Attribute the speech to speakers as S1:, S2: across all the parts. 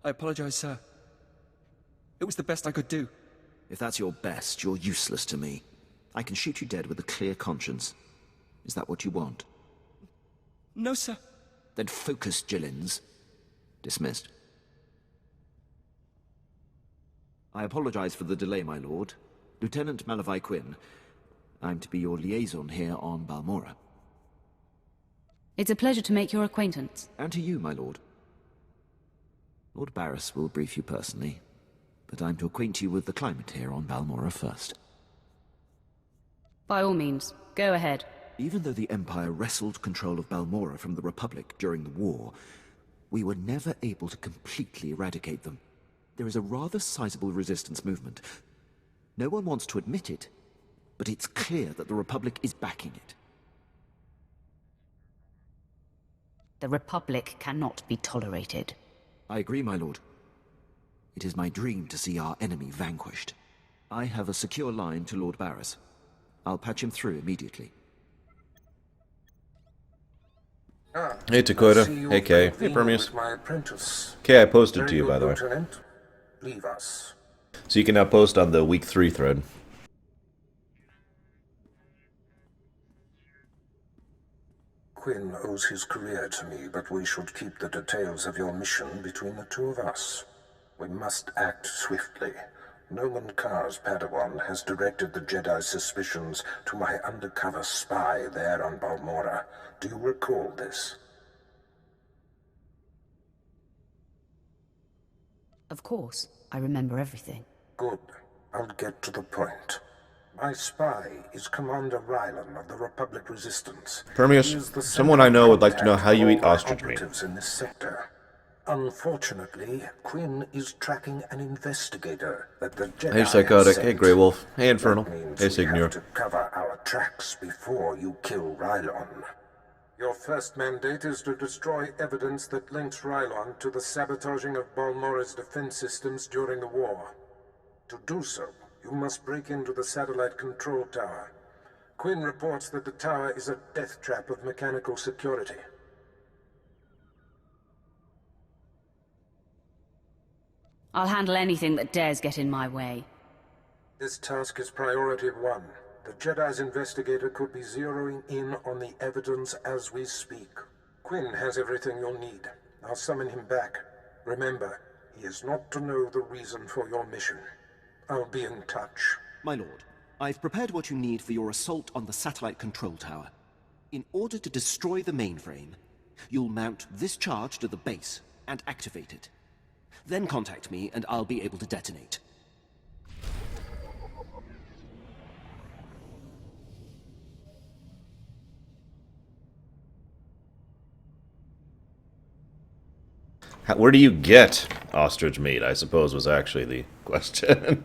S1: I apologize, sir. It was the best I could do.
S2: If that's your best, you're useless to me. I can shoot you dead with a clear conscience. Is that what you want?
S1: No, sir.
S2: Then focus, Jillins. Dismissed. I apologize for the delay, my lord. Lieutenant Malavai Quinn. I'm to be your liaison here on Balmorra.
S3: It's a pleasure to make your acquaintance.
S2: And to you, my lord. Lord Barris will brief you personally, but I'm to acquaint you with the climate here on Balmorra first.
S3: By all means, go ahead.
S2: Even though the Empire wrestled control of Balmorra from the Republic during the war, we were never able to completely eradicate them. There is a rather sizable resistance movement. No one wants to admit it, but it's clear that the Republic is backing it.
S3: The Republic cannot be tolerated.
S2: I agree, my lord. It is my dream to see our enemy vanquished. I have a secure line to Lord Barris. I'll patch him through immediately.
S4: Hey Dakota. Hey Kay. Hey Permius. Kay, I posted to you, by the way.
S5: Leave us.
S4: So you can now post on the week 3 thread.
S5: Quinn owes his career to me, but we should keep the details of your mission between the two of us. We must act swiftly. Noman Carr's Padawan has directed the Jedi's suspicions to my undercover spy there on Balmorra. Do you recall this?
S3: Of course. I remember everything.
S5: Good. I'll get to the point. My spy is Commander Rylan of the Republic Resistance.
S4: Permius, someone I know would like to know how you eat ostrich meat.
S5: In this sector. Unfortunately, Quinn is tracking an investigator that the Jedi
S4: Hey Psychotic,
S5: sent.
S4: hey Grey Wolf, hey Infernal,
S5: That means
S4: hey
S5: we have
S4: Signor.
S5: to cover our tracks before you kill Rylon. Your first mandate is to destroy evidence that links Rylon to the sabotaging of Balmorra's defense systems during the war. To do so, you must break into the satellite control tower. Quinn reports that the tower is a death trap of mechanical security.
S3: I'll handle anything that dares get in my way.
S5: This task is priority 1. The Jedi's investigator could be zeroing in on the evidence as we speak. Quinn has everything you'll need. I'll summon him back. Remember, he is not to know the reason for your mission. I'll be in touch.
S2: My lord, I've prepared what you need for your assault on the satellite control tower. In order to destroy the mainframe, you'll mount this charge to the base and activate it. Then contact me and I'll be able to detonate.
S4: Where do you get ostrich meat, I suppose, was actually the question.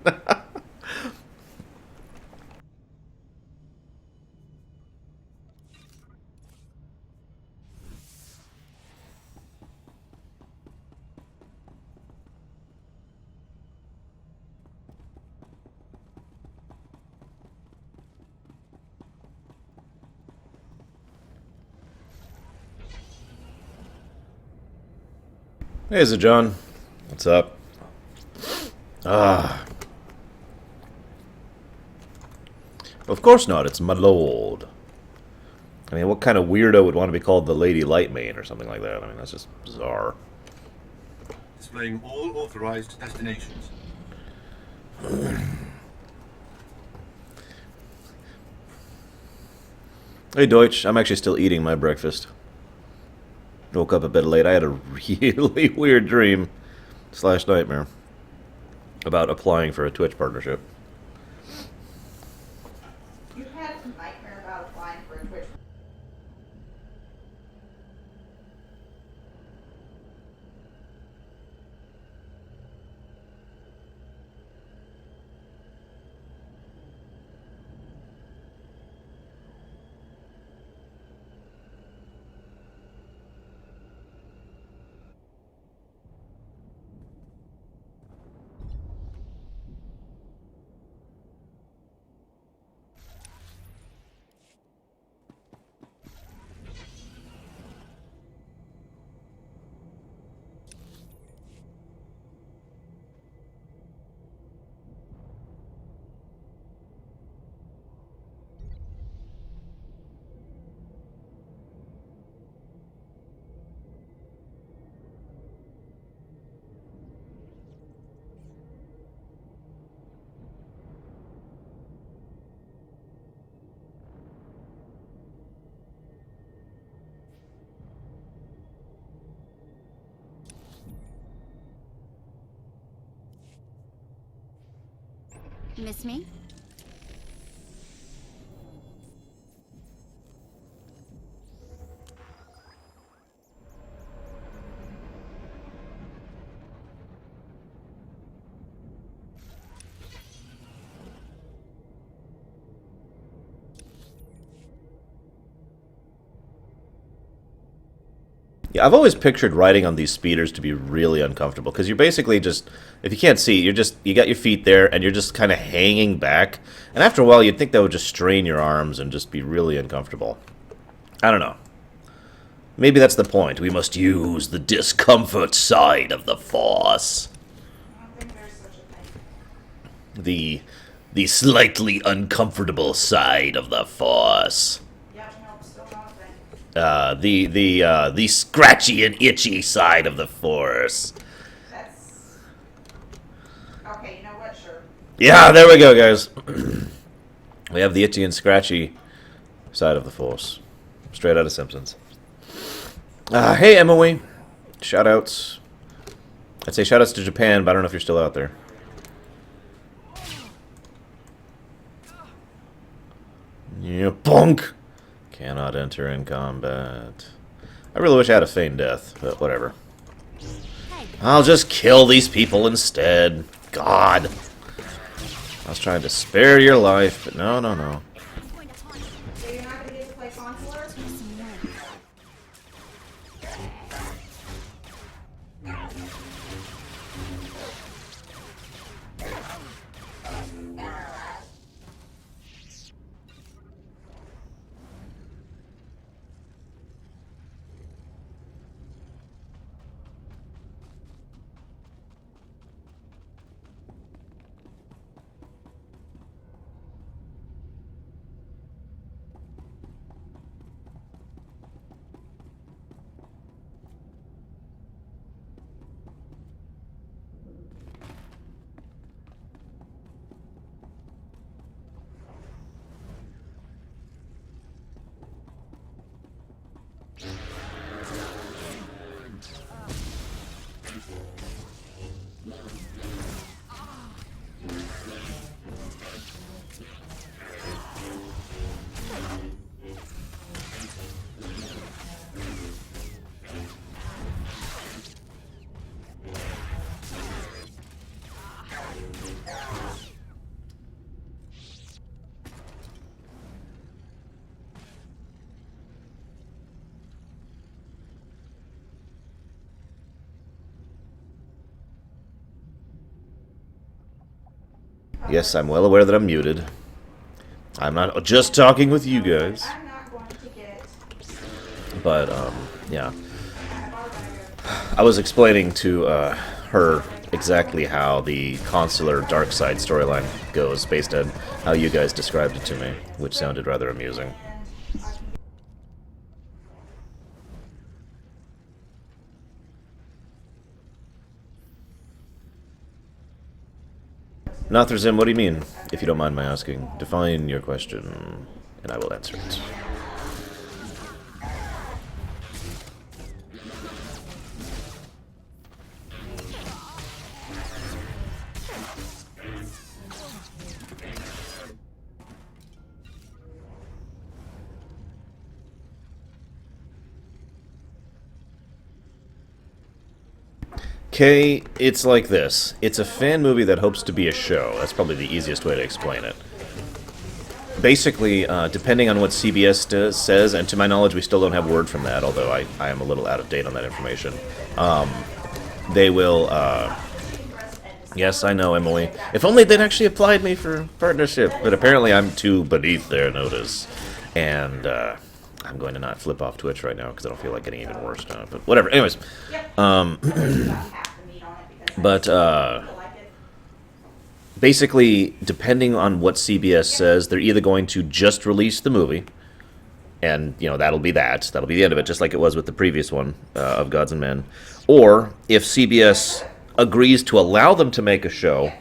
S4: Hey, John. What's up? Of course not, it's my lord. I mean, what kind of weirdo would want to be called the Lady Lightmane or something like that? I mean, that's just bizarre.
S6: Displaying all authorized destinations.
S4: Hey, Deutsch. I'm actually still eating my breakfast. Woke up a bit late. I had a really weird dream / nightmare about applying for a Twitch partnership.
S7: You had a nightmare about applying for a Twitch.
S8: Miss me?
S4: Yeah, I've always pictured riding on these speeders to be really uncomfortable, because you're basically just, if you can't see, you got your feet there, and you're just kind of hanging back, and after a while you'd think that would just strain your arms and just be really uncomfortable. I don't know. Maybe that's the point. We must use the discomfort side of the Force.
S7: I don't think there's such a thing.
S4: The slightly uncomfortable side of the Force.
S7: Yep, nope, still not a thing.
S4: The scratchy and itchy side of the Force.
S7: That's... Okay, you know what? Sure.
S4: Yeah, there we go, guys. We have the itchy and scratchy side of the Force. Straight out of Simpsons. Hey, Emily. Shoutouts. I'd say shoutouts to Japan, but I don't know if you're still out there. Yeah, punk! Cannot enter in combat. I really wish I had a feigned death, but whatever. I'll just kill these people instead. God. I was trying to spare your life, but no, no, no.
S7: So you're not gonna get to play Consular?
S4: Yes, I'm well aware that I'm muted. I'm not just talking with you guys.
S7: I'm not going to get...
S4: But, yeah. I was explaining to her exactly how the consular dark side storyline goes based on how you guys described it to me, which sounded rather amusing. Nothrazim, what do you mean, if you don't mind my asking? Define your question, and I will answer it. Okay, it's like this. It's a fan movie that hopes to be a show. That's probably the easiest way to explain it. Basically, depending on what CBS says, and to my knowledge we still don't have word from that, although I am a little out of date on that information, they will, yes, I know, Emily. If only they'd actually applied me for partnership, but apparently I'm too beneath their notice. And, I'm going to not flip off Twitch right now because I don't feel like getting even worse now. But whatever. Anyways, but basically, depending on what CBS says, they're either going to just release the movie, and you know that'll be that. That'll be the end of it, just like it was with the previous one of Gods and Men. Or if CBS agrees to allow them to make a show,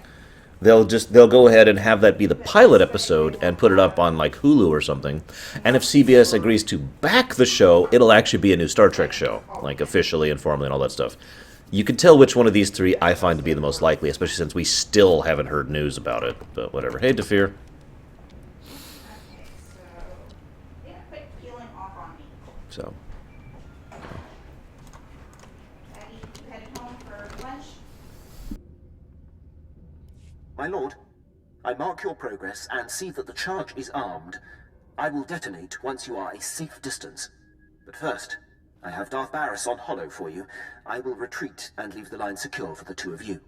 S4: they'll go ahead and have that be the pilot episode and put it up on like Hulu or something. And if CBS agrees to back the show, it'll actually be a new Star Trek show, like officially and formally and all that stuff. You can tell which one of these three I find to be the most likely, especially since we still haven't heard news about it. But whatever. Hey, Defeer.
S7: Okay, so yeah, quit peeling off on me.
S4: So.
S7: Maggie, you headed home for lunch?
S2: My lord, I mark your progress and see that the charge is armed. I will detonate once you are a safe distance. But first, I have Darth Barris on hollow for you. I will retreat and leave the line secure for the two of you.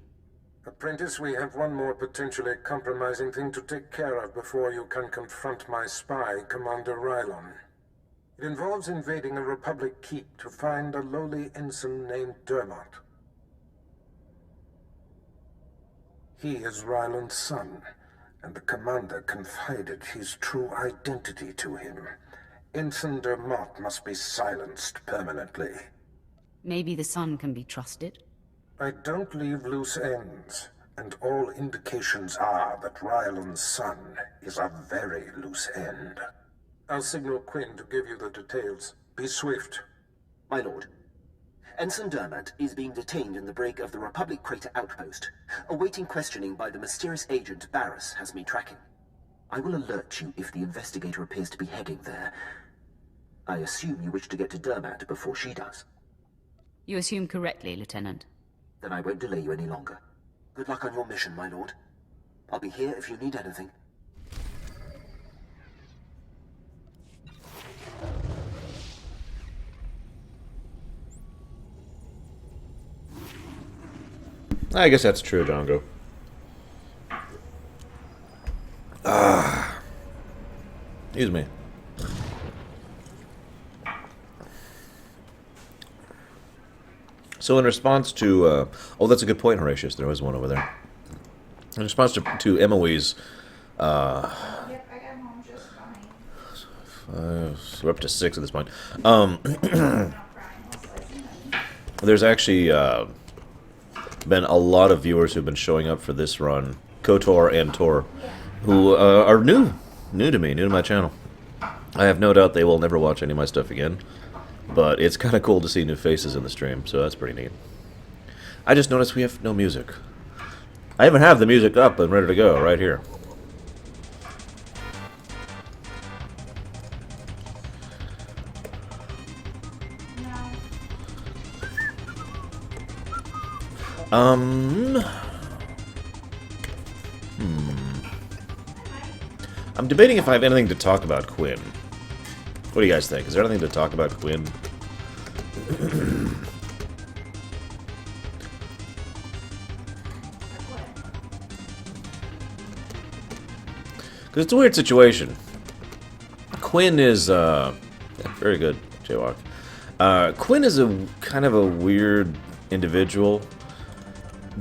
S5: Apprentice, we have one more potentially compromising thing to take care of before you can confront my spy, Commander Rylon. It involves invading a Republic keep to find a lowly ensign named Dermot. He is Rylon's son, and the commander confided his true identity to him. Ensign Dermot must be silenced permanently.
S3: Maybe the son can be trusted?
S5: I don't leave loose ends, and all indications are that Rylon's son is a very loose end. I'll signal Quinn to give you the details. Be swift.
S2: My lord, Ensign Dermot is being detained in the brig of the Republic Crater Outpost, awaiting questioning by the mysterious agent Barris has me tracking. I will alert you if the investigator appears to be heading there. I assume you wish to get to Dermot before she does.
S3: You assume correctly, Lieutenant.
S2: Then I won't delay you any longer. Good luck on your mission, my lord. I'll be here if you need anything.
S4: I guess that's true, Django. Excuse me. So in response to... oh, that's a good point, Horatius. There was one over there. In response to Emoe's...
S7: Yep, I got home just fine.
S4: we're up to 6 at this point.
S7: I'm not crying while slicing onions.
S4: There's actually been a lot of viewers who've been showing up for this run, KOTOR and Tor, who are new to me, new to my channel. I have no doubt they will never watch any of my stuff again, but it's kind of cool to see new faces in the stream, so that's pretty neat. I just noticed we have no music. I even have the music up and ready to go right here. I'm debating if I have anything to talk about Quinn. What do you guys think? Is there anything to talk about Quinn? Because it's a weird situation. Quinn is, very good, Jaywalk. Quinn is a kind of a weird individual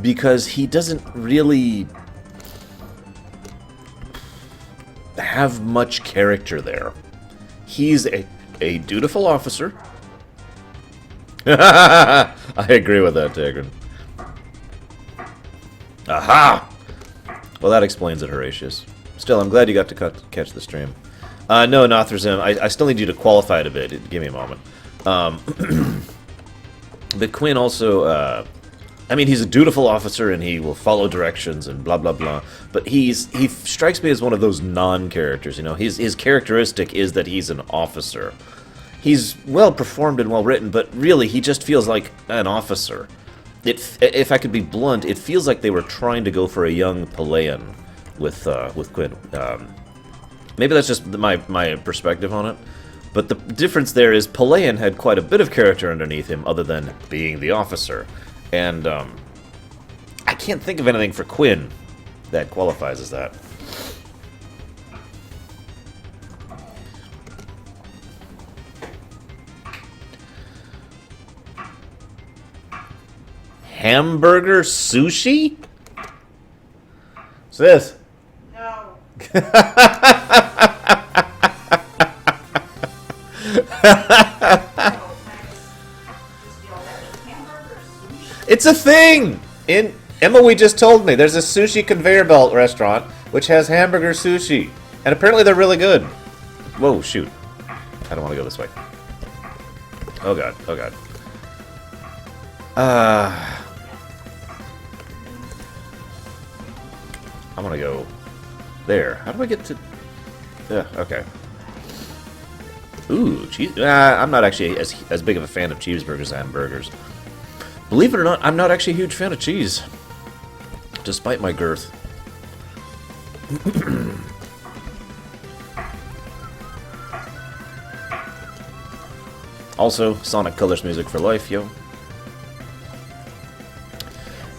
S4: because he doesn't really have much character there. He's a dutiful officer. I agree with that, Tigran. Aha! Well, that explains it, Horatius. Still, I'm glad you got to catch the stream. No, Nothrazim, I still need you to qualify it a bit. Give me a moment. But Quinn also, I mean, he's a dutiful officer and he will follow directions and blah, blah, blah. But he strikes me as one of those non-characters, you know. His characteristic is that he's an officer. He's well-performed and well-written, but really, he just feels like an officer. If I could be blunt, it feels like they were trying to go for a young Palaeon with Quinn. Maybe that's just my perspective on it. But the difference there is Palaeon had quite a bit of character underneath him other than being the officer. And I can't think of anything for Quinn that qualifies as that. Hamburger sushi? Sith.
S7: No.
S4: It's a thing! Emma, we just told me, there's a sushi conveyor belt restaurant which has hamburger sushi. And apparently they're really good. Whoa, shoot. I don't want to go this way. Oh god, oh god. I'm gonna go there. How do I get to... Yeah, okay. Ooh, cheese... I'm not actually as big of a fan of cheeseburgers and burgers. Believe it or not, I'm not actually a huge fan of cheese. Despite my girth. Also, Sonic Colors music for life, yo.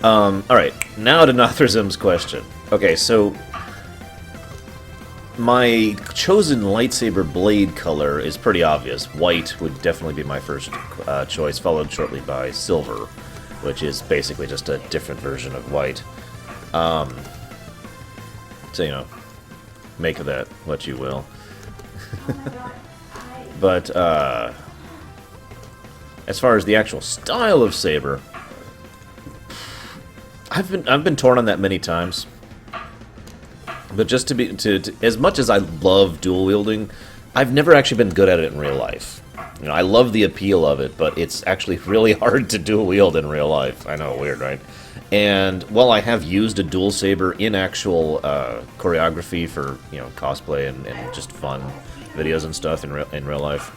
S4: Alright, now to Nothrazim's question. Okay, so... my chosen lightsaber blade color is pretty obvious. White would definitely be my first choice, followed shortly by silver, which is basically just a different version of white. So, you know, make of that what you will. But, as far as the actual style of saber, I've been torn on that many times. But just to as much as I love dual wielding, I've never actually been good at it in real life. You know, I love the appeal of it, but it's actually really hard to dual wield in real life. I know, weird, right? And while I have used a dual saber in actual choreography for, you know, cosplay and just fun videos and stuff in real life,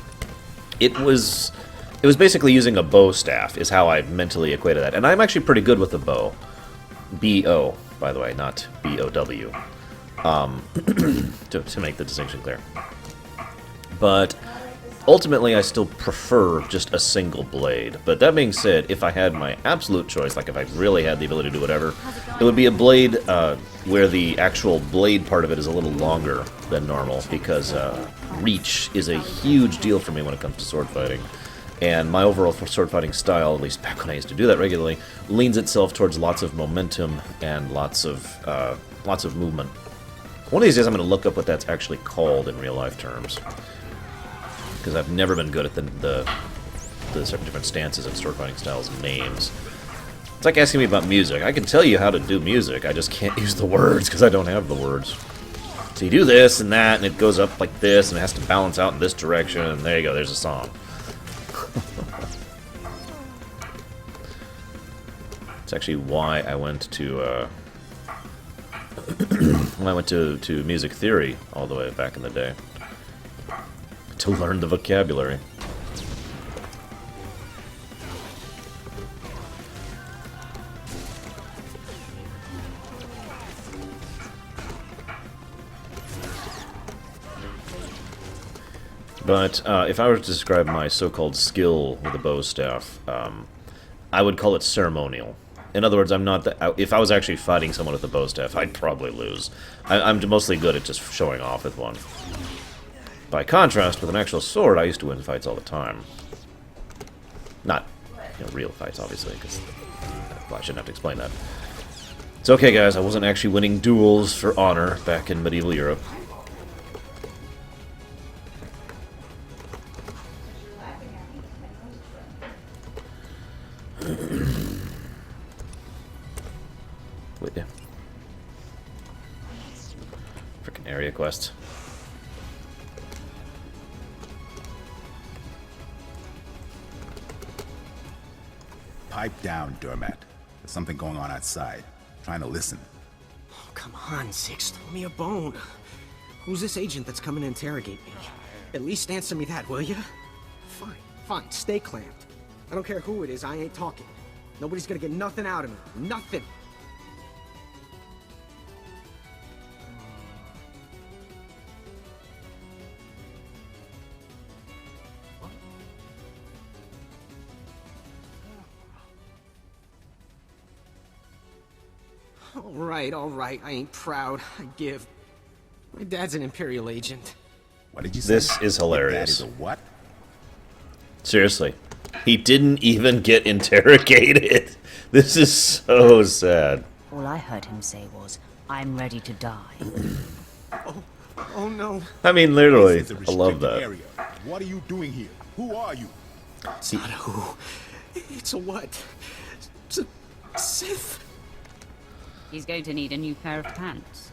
S4: it was basically using a bow staff is how I mentally equated that. And I'm actually pretty good with the bow. B-O, by the way, not B-O-W. To make the distinction clear. But ultimately, I still prefer just a single blade. But that being said, if I had my absolute choice, like if I really had the ability to do whatever, it would be a blade where the actual blade part of it is a little longer than normal, because reach is a huge deal for me when it comes to sword fighting. And my overall sword fighting style, at least back when I used to do that regularly, leans itself towards lots of momentum and lots of movement. One of these days I'm going to look up what that's actually called in real life terms, because I've never been good at the different stances and sword fighting styles names. It's like asking me about music. I can tell you how to do music, I just can't use the words because I don't have the words. So you do this and that, and it goes up like this, and it has to balance out in this direction, and there you go, there's a song. It's actually why I went to when I went to music theory all the way back in the day, to learn the vocabulary. But if I were to describe my so-called skill with a bow staff, I would call it ceremonial. In other words, I'm not that. If I was actually fighting someone with a bow staff, I'd probably lose. I'm mostly good at just showing off with one. By contrast, with an actual sword, I used to win fights all the time. Not, you know, real fights, obviously, because well, I shouldn't have to explain that. It's okay, guys. I wasn't actually winning duels for honor back in medieval Europe. Wait, yeah. Frickin' area quest.
S8: Pipe down, Dermat. There's something going on outside. I'm trying to listen.
S9: Oh, come on, Six. Throw me a bone. Who's this agent that's coming to interrogate me? At least answer me that, will ya? Fine, fine. Stay clamped. I don't care who it is. I ain't talking. Nobody's gonna get nothing out of me. Nothing. All right, I ain't proud. I give. My dad's an Imperial agent.
S8: What did you say?
S4: This is hilarious.
S8: Your dad is a what?
S4: Seriously. He didn't even get interrogated. This is so sad.
S3: All I heard him say was, "I'm ready to die."
S9: Oh no.
S4: I mean, literally.
S8: This is a
S4: I love
S8: restricted
S4: that.
S8: area. What are you doing here? Who are you?
S9: It's not a who. It's a what? It's a Sith.
S3: He's going to need a new pair of pants.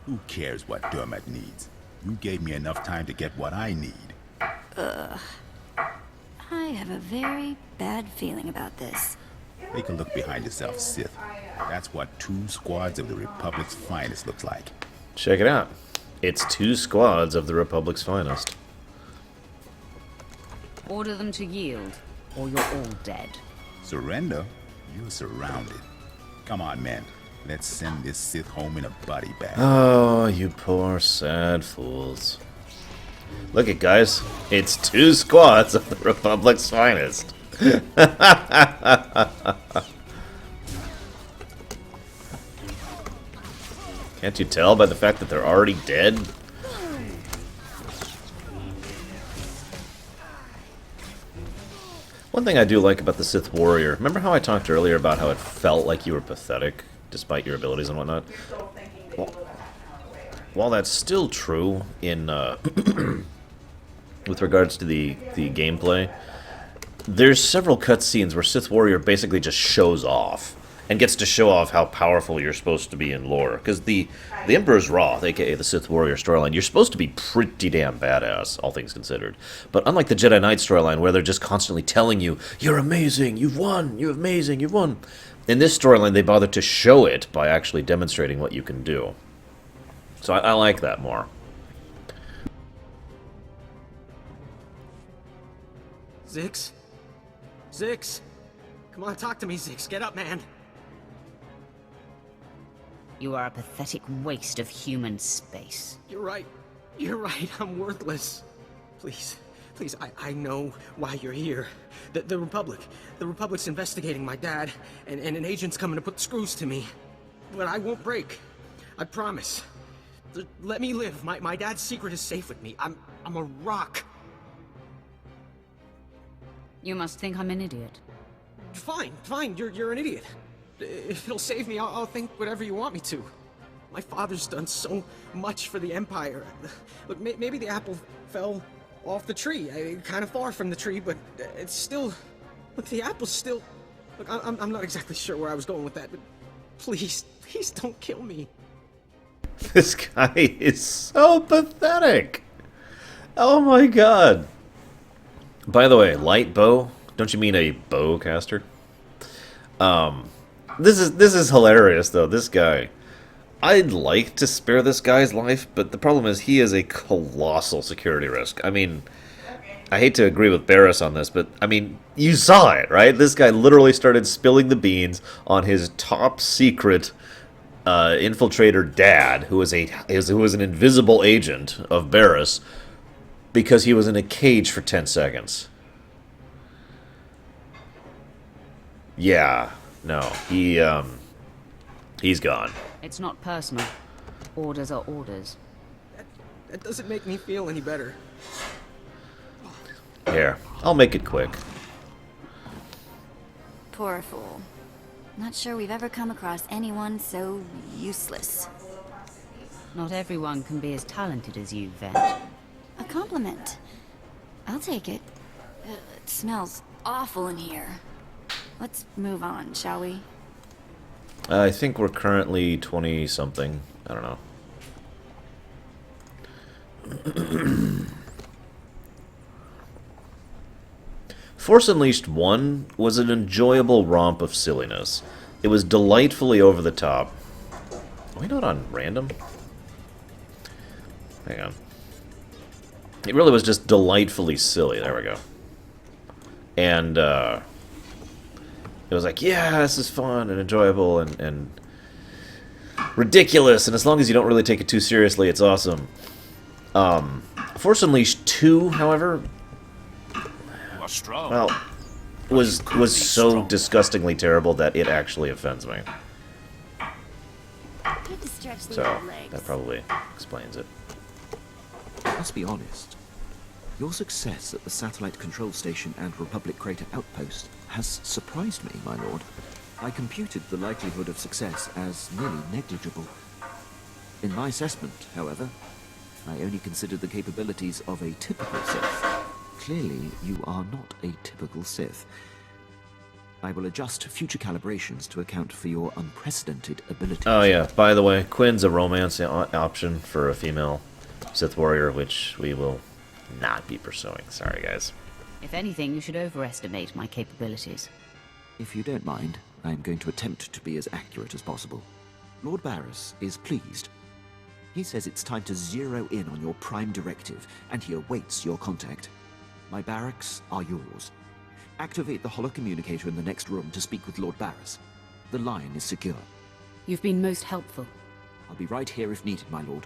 S8: Who cares what Dermat needs? You gave me enough time to get what I need.
S10: I have a very bad feeling about this.
S8: Take a look behind yourself, Sith. That's what 2 squads of the Republic's finest looks like.
S4: Check it out. It's 2 squads of the Republic's finest.
S3: Order them to yield, or you're all dead.
S8: Surrender? You're surrounded. Come on, men. Let's send this Sith home in a body bag.
S4: Oh, you poor, sad fools. Look it, guys. It's 2 squads of the Republic's finest. Can't you tell by the fact that they're already dead? One thing I do like about the Sith Warrior, remember how I talked earlier about how it felt like you were pathetic, despite your abilities and whatnot? Well, while that's still true in, with regards to the gameplay, there's several cutscenes where Sith Warrior basically just shows off, and gets to show off how powerful you're supposed to be in lore. Because the Emperor's Wrath, aka the Sith Warrior storyline, you're supposed to be pretty damn badass, all things considered. But unlike the Jedi Knight storyline, where they're just constantly telling you, you're amazing, you've won, you're amazing, you've won. In this storyline, they bother to show it by actually demonstrating what you can do. So I like that more.
S9: Zix? Zix? Come on, talk to me, Zix. Get up, man.
S3: You are a pathetic waste of human space.
S9: You're right. You're right. I'm worthless. Please. Please, I know why you're here. The Republic's investigating my dad, and an agent's coming to put the screws to me. But I won't break. I promise. Let me live. My dad's secret is safe with me. I'm a rock.
S3: You must think I'm an idiot.
S9: Fine. You're an idiot. If it'll save me, I'll think whatever you want me to. My father's done so much for the Empire. Look, maybe the apple fell off the tree. Kind of far from the tree, but it's still... Look, the apple's still... Look, I'm not exactly sure where I was going with that, but please don't kill me.
S4: This guy is so pathetic. Oh my god. By the way, light bow? Don't you mean a bowcaster? This is hilarious though. This guy, I'd like to spare this guy's life, but the problem is he is a colossal security risk. I mean, I hate to agree with Barris on this, but I mean, you saw it, right? This guy literally started spilling the beans on his top secret infiltrator dad, who was an invisible agent of Barris, because he was in a cage for 10 seconds. Yeah, no, he's gone.
S3: It's not personal. Orders are orders.
S9: That doesn't make me feel any better.
S4: Here, I'll make it quick.
S10: Poor fool. Not sure we've ever come across anyone so useless.
S3: Not everyone can be as talented as you, Vet.
S10: A compliment. I'll take it. It smells awful in here. Let's move on, shall we?
S4: I think we're currently 20-something. I don't know. Force Unleashed 1 was an enjoyable romp of silliness. It was delightfully over the top. Are we not on random? Hang on. It really was just delightfully silly. There we go. And, it was like, yeah, this is fun and enjoyable and ridiculous, and as long as you don't really take it too seriously, it's awesome. Force Unleashed 2, however, well, was so disgustingly terrible that it actually offends me. So, that probably explains it.
S2: Let's be honest. Your success at the Satellite Control Station and Republic Crater Outpost has surprised me, my lord. I computed the likelihood of success as nearly negligible. In my assessment, however, I only considered the capabilities of a typical Sith. Clearly, you are not a typical Sith. I will adjust future calibrations to account for your unprecedented abilities.
S4: Oh yeah, by the way, Quinn's a romance option for a female Sith warrior, which we will not be pursuing. Sorry, guys.
S3: If anything, you should overestimate my capabilities.
S2: If you don't mind, I am going to attempt to be as accurate as possible. Lord Barris is pleased. He says it's time to zero in on your prime directive, and he awaits your contact. My barracks are yours. Activate the holocommunicator in the next room to speak with Lord Barris. The line is secure.
S3: You've been most helpful.
S2: I'll be right here if needed, my lord.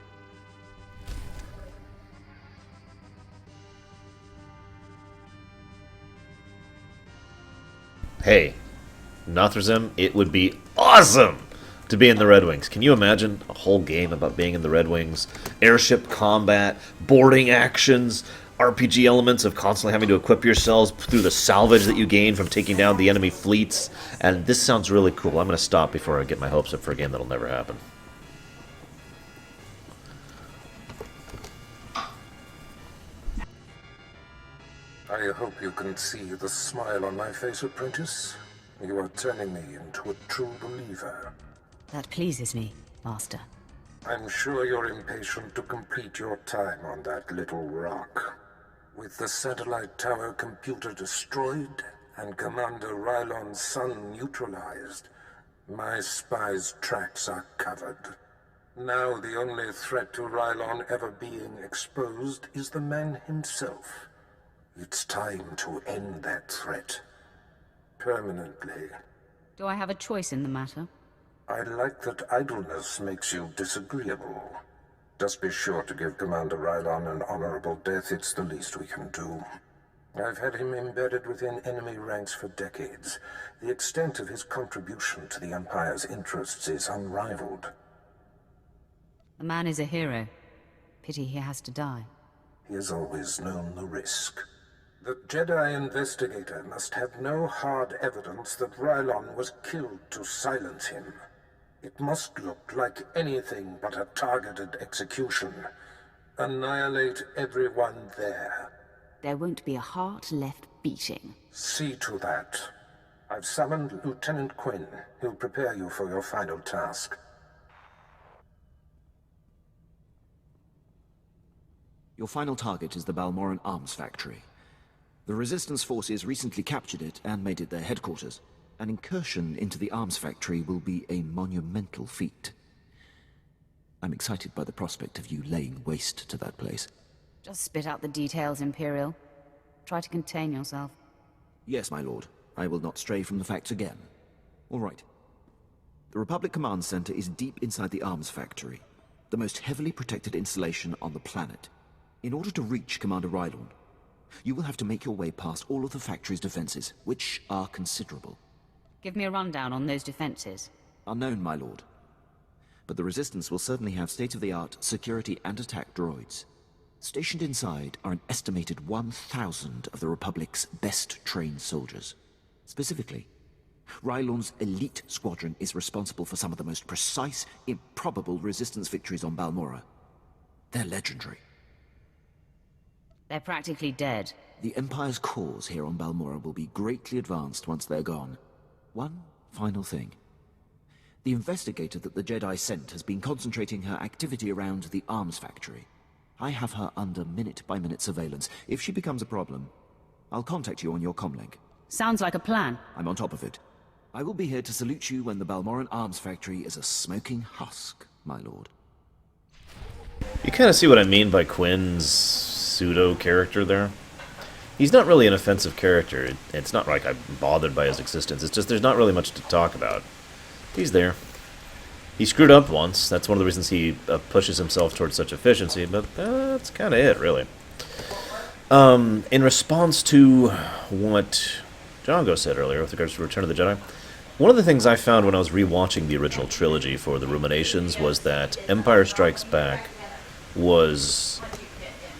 S4: Hey, Nothrazim, it would be awesome to be in the Red Wings. Can you imagine a whole game about being in the Red Wings? Airship combat, boarding actions, RPG elements of constantly having to equip yourselves through the salvage that you gain from taking down the enemy fleets. And this sounds really cool. I'm going to stop before I get my hopes up for a game that'll never happen.
S5: I hope you can see the smile on my face, apprentice. You are turning me into a true believer.
S3: That pleases me, Master.
S5: I'm sure you're impatient to complete your time on that little rock. With the satellite tower computer destroyed and Commander Rylon's son neutralized, my spy's tracks are covered. Now the only threat to Rylon ever being exposed is the man himself. It's time to end that threat. Permanently.
S3: Do I have a choice in the matter?
S5: I like that idleness makes you disagreeable. Just be sure to give Commander Rylon an honorable death. It's the least we can do. I've had him embedded within enemy ranks for decades. The extent of his contribution to the Empire's interests is unrivaled.
S3: The man is a hero. Pity he has to die.
S5: He has always known the risk. The Jedi investigator must have no hard evidence that Rylon was killed to silence him. It must look like anything but a targeted execution. Annihilate everyone there.
S3: There won't be a heart left beating.
S5: See to that. I've summoned Lieutenant Quinn. He'll prepare you for your final task.
S2: Your final target is the Balmorran arms factory. The Resistance forces recently captured it and made it their headquarters. An incursion into the arms factory will be a monumental feat. I'm excited by the prospect of you laying waste to that place.
S3: Just spit out the details, Imperial. Try to contain yourself.
S2: Yes, my lord. I will not stray from the facts again. All right. The Republic Command Center is deep inside the arms factory, the most heavily protected installation on the planet. In order to reach Commander Rylon, you will have to make your way past all of the factory's defenses, which are considerable.
S3: Give me a rundown on those defenses.
S2: Unknown, my lord. But the Resistance will certainly have state-of-the-art security and attack droids. Stationed inside are an estimated 1,000 of the Republic's best-trained soldiers. Specifically, Rylon's elite squadron is responsible for some of the most precise, improbable Resistance victories on Balmorra. They're legendary.
S3: They're practically dead.
S2: The Empire's cause here on Balmorra will be greatly advanced once they're gone. One final thing. The investigator that the Jedi sent has been concentrating her activity around the arms factory. I have her under minute-by-minute surveillance. If she becomes a problem, I'll contact you on your comlink.
S3: Sounds like a plan.
S2: I'm on top of it. I will be here to salute you when the Balmorran arms factory is a smoking husk, my lord.
S4: You kind of see what I mean by Quinn's pseudo-character there. He's not really an offensive character. It's not like I'm bothered by his existence. It's just there's not really much to talk about. He's there. He screwed up once. That's one of the reasons he pushes himself towards such efficiency, but that's kind of it, really. In response to what Django said earlier with regards to Return of the Jedi, one of the things I found when I was rewatching the original trilogy for the Ruminations was that Empire Strikes Back was,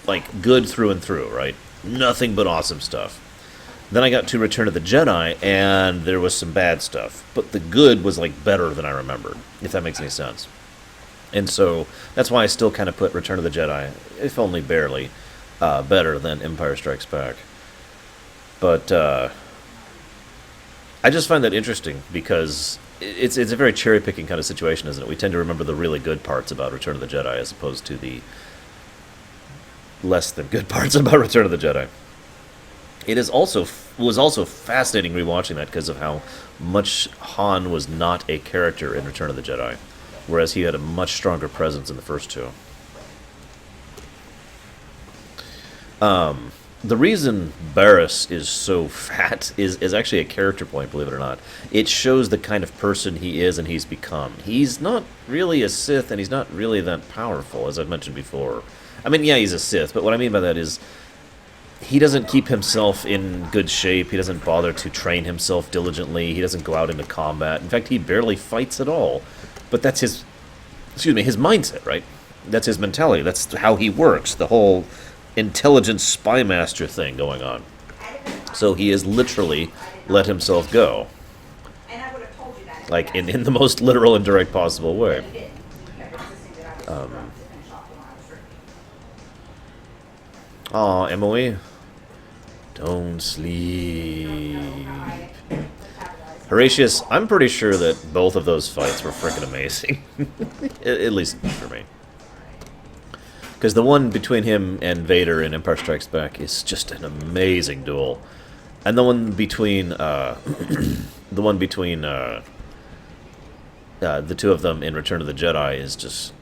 S4: like, good through and through, right? Nothing but awesome stuff. Then I got to Return of the Jedi, and there was some bad stuff. But the good was, like, better than I remembered, if that makes any sense. And so, that's why I still kind of put Return of the Jedi, if only barely, better than Empire Strikes Back. But, I just find that interesting, because it's a very cherry-picking kind of situation, isn't it? We tend to remember the really good parts about Return of the Jedi, as opposed to the less than good parts about Return of the Jedi. It is also was also fascinating rewatching that because of how much Han was not a character in Return of the Jedi, whereas he had a much stronger presence in the first two. The reason Barriss is so fat is actually a character point, believe it or not. It shows the kind of person he is and he's become. He's not really a Sith, and he's not really that powerful, as I've mentioned before. I mean, yeah, he's a Sith, but what I mean by that is he doesn't keep himself in good shape. He doesn't bother to train himself diligently. He doesn't go out into combat. In fact, he barely fights at all. But that's his, his mindset, right? That's his mentality. That's how he works. The whole intelligent spy master thing going on. So he has literally let himself go. Like, in the most literal and direct possible way. Aw, Emily. Don't sleep. Horatius, I'm pretty sure that both of those fights were freaking amazing. At least for me. Because the one between him and Vader in Empire Strikes Back is just an amazing duel. And the one between, the two of them in Return of the Jedi is just,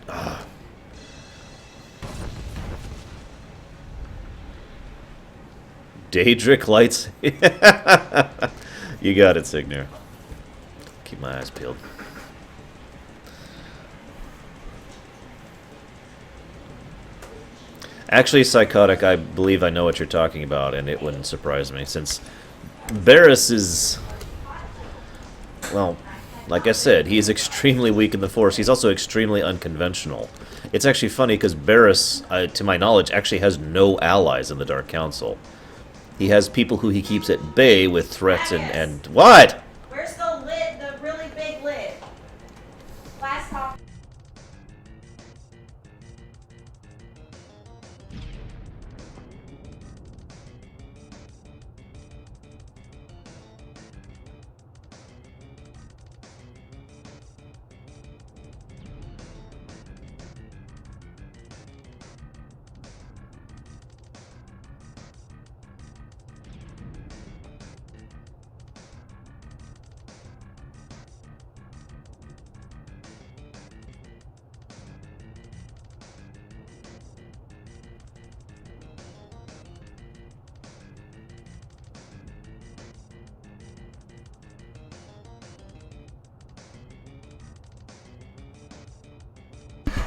S4: Daedric lights. You got it, Signor. Keep my eyes peeled. Actually, Psychotic, I believe I know what you're talking about, and it wouldn't surprise me, since Barriss is, well, like I said, he is extremely weak in the Force. He's also extremely unconventional. It's actually funny, because Barriss, to my knowledge, actually has no allies in the Dark Council. He has people who he keeps at bay with threats and what?
S7: Where's the lid, the really big lid? Last talk.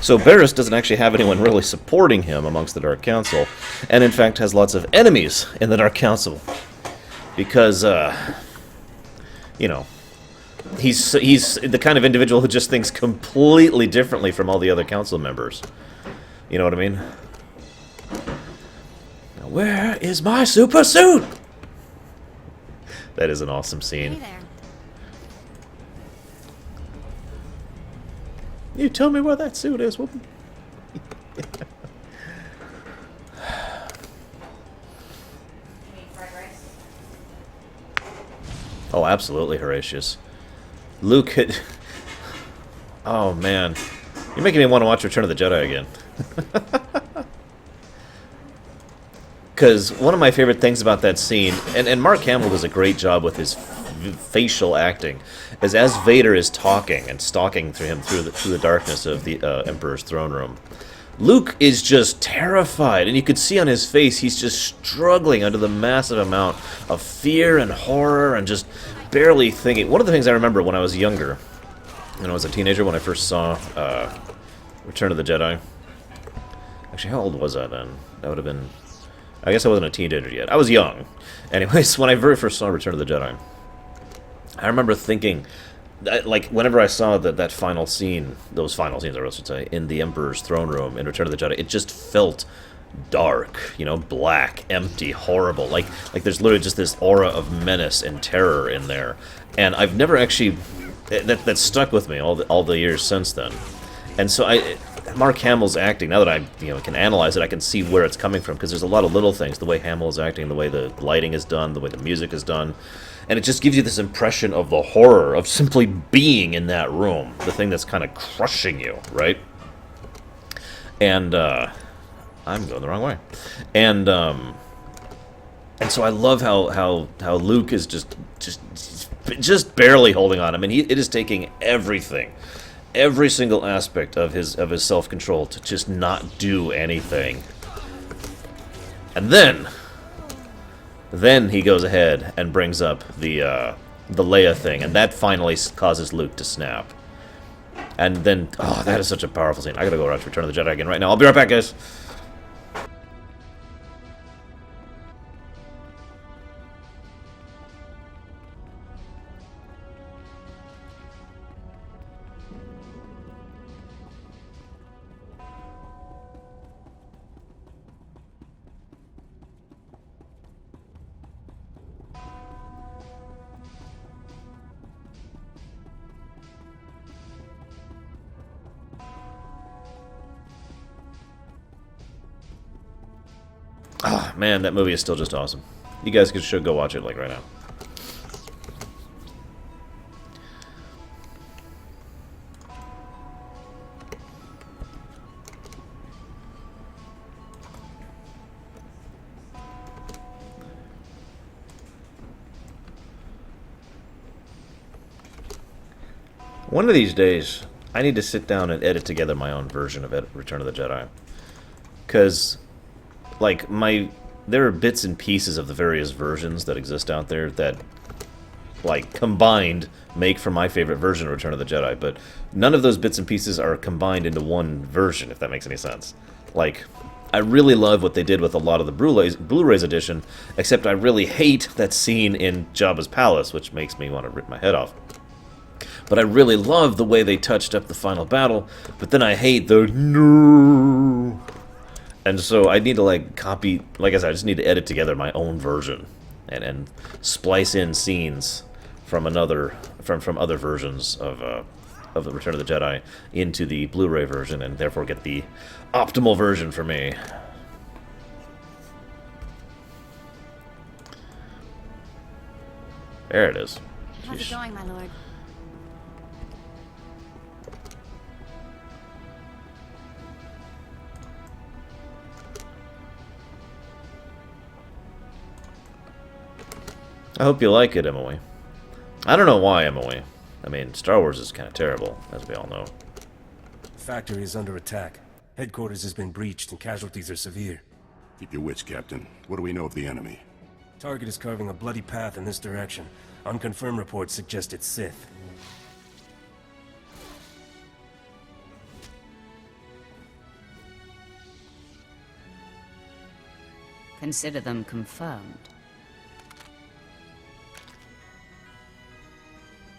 S4: So Barriss doesn't actually have anyone really supporting him amongst the Dark Council, and in fact has lots of enemies in the Dark Council. Because, you know, he's the kind of individual who just thinks completely differently from all the other council members. You know what I mean? Now, where is my super suit? That is an awesome scene.
S10: Hey there.
S4: You tell me where that suit is, woman. Oh, absolutely, Horatius. Luke had... Oh, man. You're making me want to watch Return of the Jedi again. Because one of my favorite things about that scene, and Mark Hamill does a great job with his facial acting, is as Vader is talking and stalking through him through the darkness of the Emperor's throne room, Luke is just terrified, and you could see on his face he's just struggling under the massive amount of fear and horror and just barely thinking. One of the things I remember when I was younger, when I was a teenager, when I first saw Return of the Jedi. Actually, how old was I then? That would have been... I guess I wasn't a teenager yet. I was young. Anyways, when I very first saw Return of the Jedi, I remember thinking, like, whenever I saw that final scene, those final scenes, I should say, in the Emperor's throne room in Return of the Jedi, it just felt dark, you know, black, empty, horrible. Like there's literally just this aura of menace and terror in there. And I've never actually... That stuck with me all the years since then. And so Mark Hamill's acting, now that I can analyze it, I can see where it's coming from, because there's a lot of little things, the way Hamill is acting, the way the lighting is done, the way the music is done, and it just gives you this impression of the horror of simply being in that room, the thing that's kind of crushing you, right? And, I'm going the wrong way. And, And so I love how Luke is just barely holding on. I mean, it is taking everything, every single aspect of his self-control to just not do anything. And then he goes ahead and brings up the Leia thing, and that finally causes Luke to snap. And then, oh, that is such a powerful scene. I gotta go watch Return of the Jedi again right now. I'll be right back, guys. Ah, man, that movie is still just awesome. You guys should go watch it, like, right now. One of these days, I need to sit down and edit together my own version of Return of the Jedi. Because, like, there are bits and pieces of the various versions that exist out there that, like, combined make for my favorite version of Return of the Jedi, but none of those bits and pieces are combined into one version, if that makes any sense. Like, I really love what they did with a lot of the Blu-rays edition, except I really hate that scene in Jabba's palace, which makes me want to rip my head off. But I really love the way they touched up the final battle, but then I hate the no. And so I need to, like, copy, like I said, I just need to edit together my own version and splice in scenes from other versions of the Return of the Jedi into the Blu-ray version, and therefore get the optimal version for me. There it is.
S10: How's it going, my lord?
S4: I hope you like it, Emily. I don't know why, Emily. I mean, Star Wars is kind of terrible, as we all know.
S11: The factory is under attack. Headquarters has been breached and casualties are severe.
S12: Keep your wits, Captain. What do we know of the enemy?
S11: Target is carving a bloody path in this direction. Unconfirmed reports suggest it's Sith.
S3: Consider them confirmed.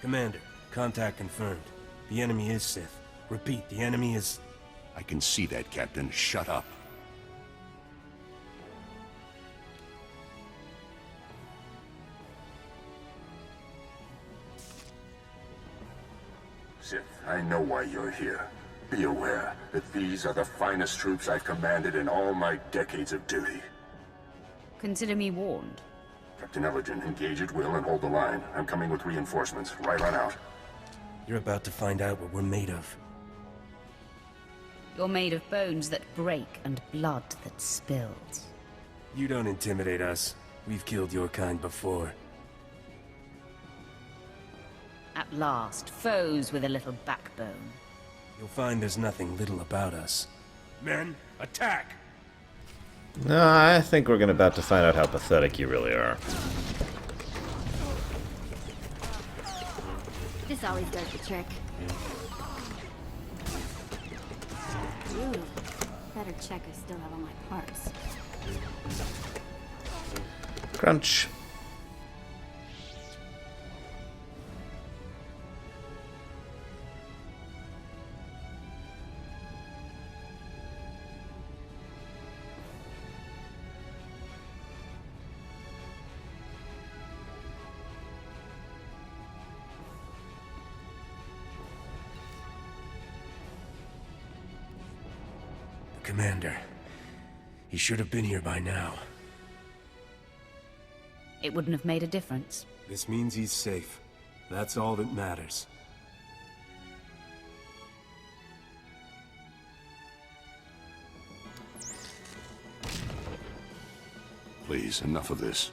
S11: Commander, contact confirmed. The enemy is Sith. Repeat, the enemy is...
S12: I can see that, Captain. Shut up.
S5: Sith, I know why you're here. Be aware that these are the finest troops I've commanded in all my decades of duty.
S3: Consider me warned.
S5: Captain Elgin, engage at will and hold the line. I'm coming with reinforcements. Right on out.
S11: You're about to find out what we're made of.
S3: You're made of bones that break and blood that spills.
S11: You don't intimidate us. We've killed your kind before.
S3: At last, foes with a little backbone.
S11: You'll find there's nothing little about us. Men, attack!
S4: No, I think we're about to find out how pathetic you really are.
S10: This always does the trick. Ooh, better check I still have all my parts.
S4: Crunch.
S11: Commander. He should have been here by now.
S3: It wouldn't have made a difference.
S11: This means he's safe. That's all that matters.
S12: Please, enough of this.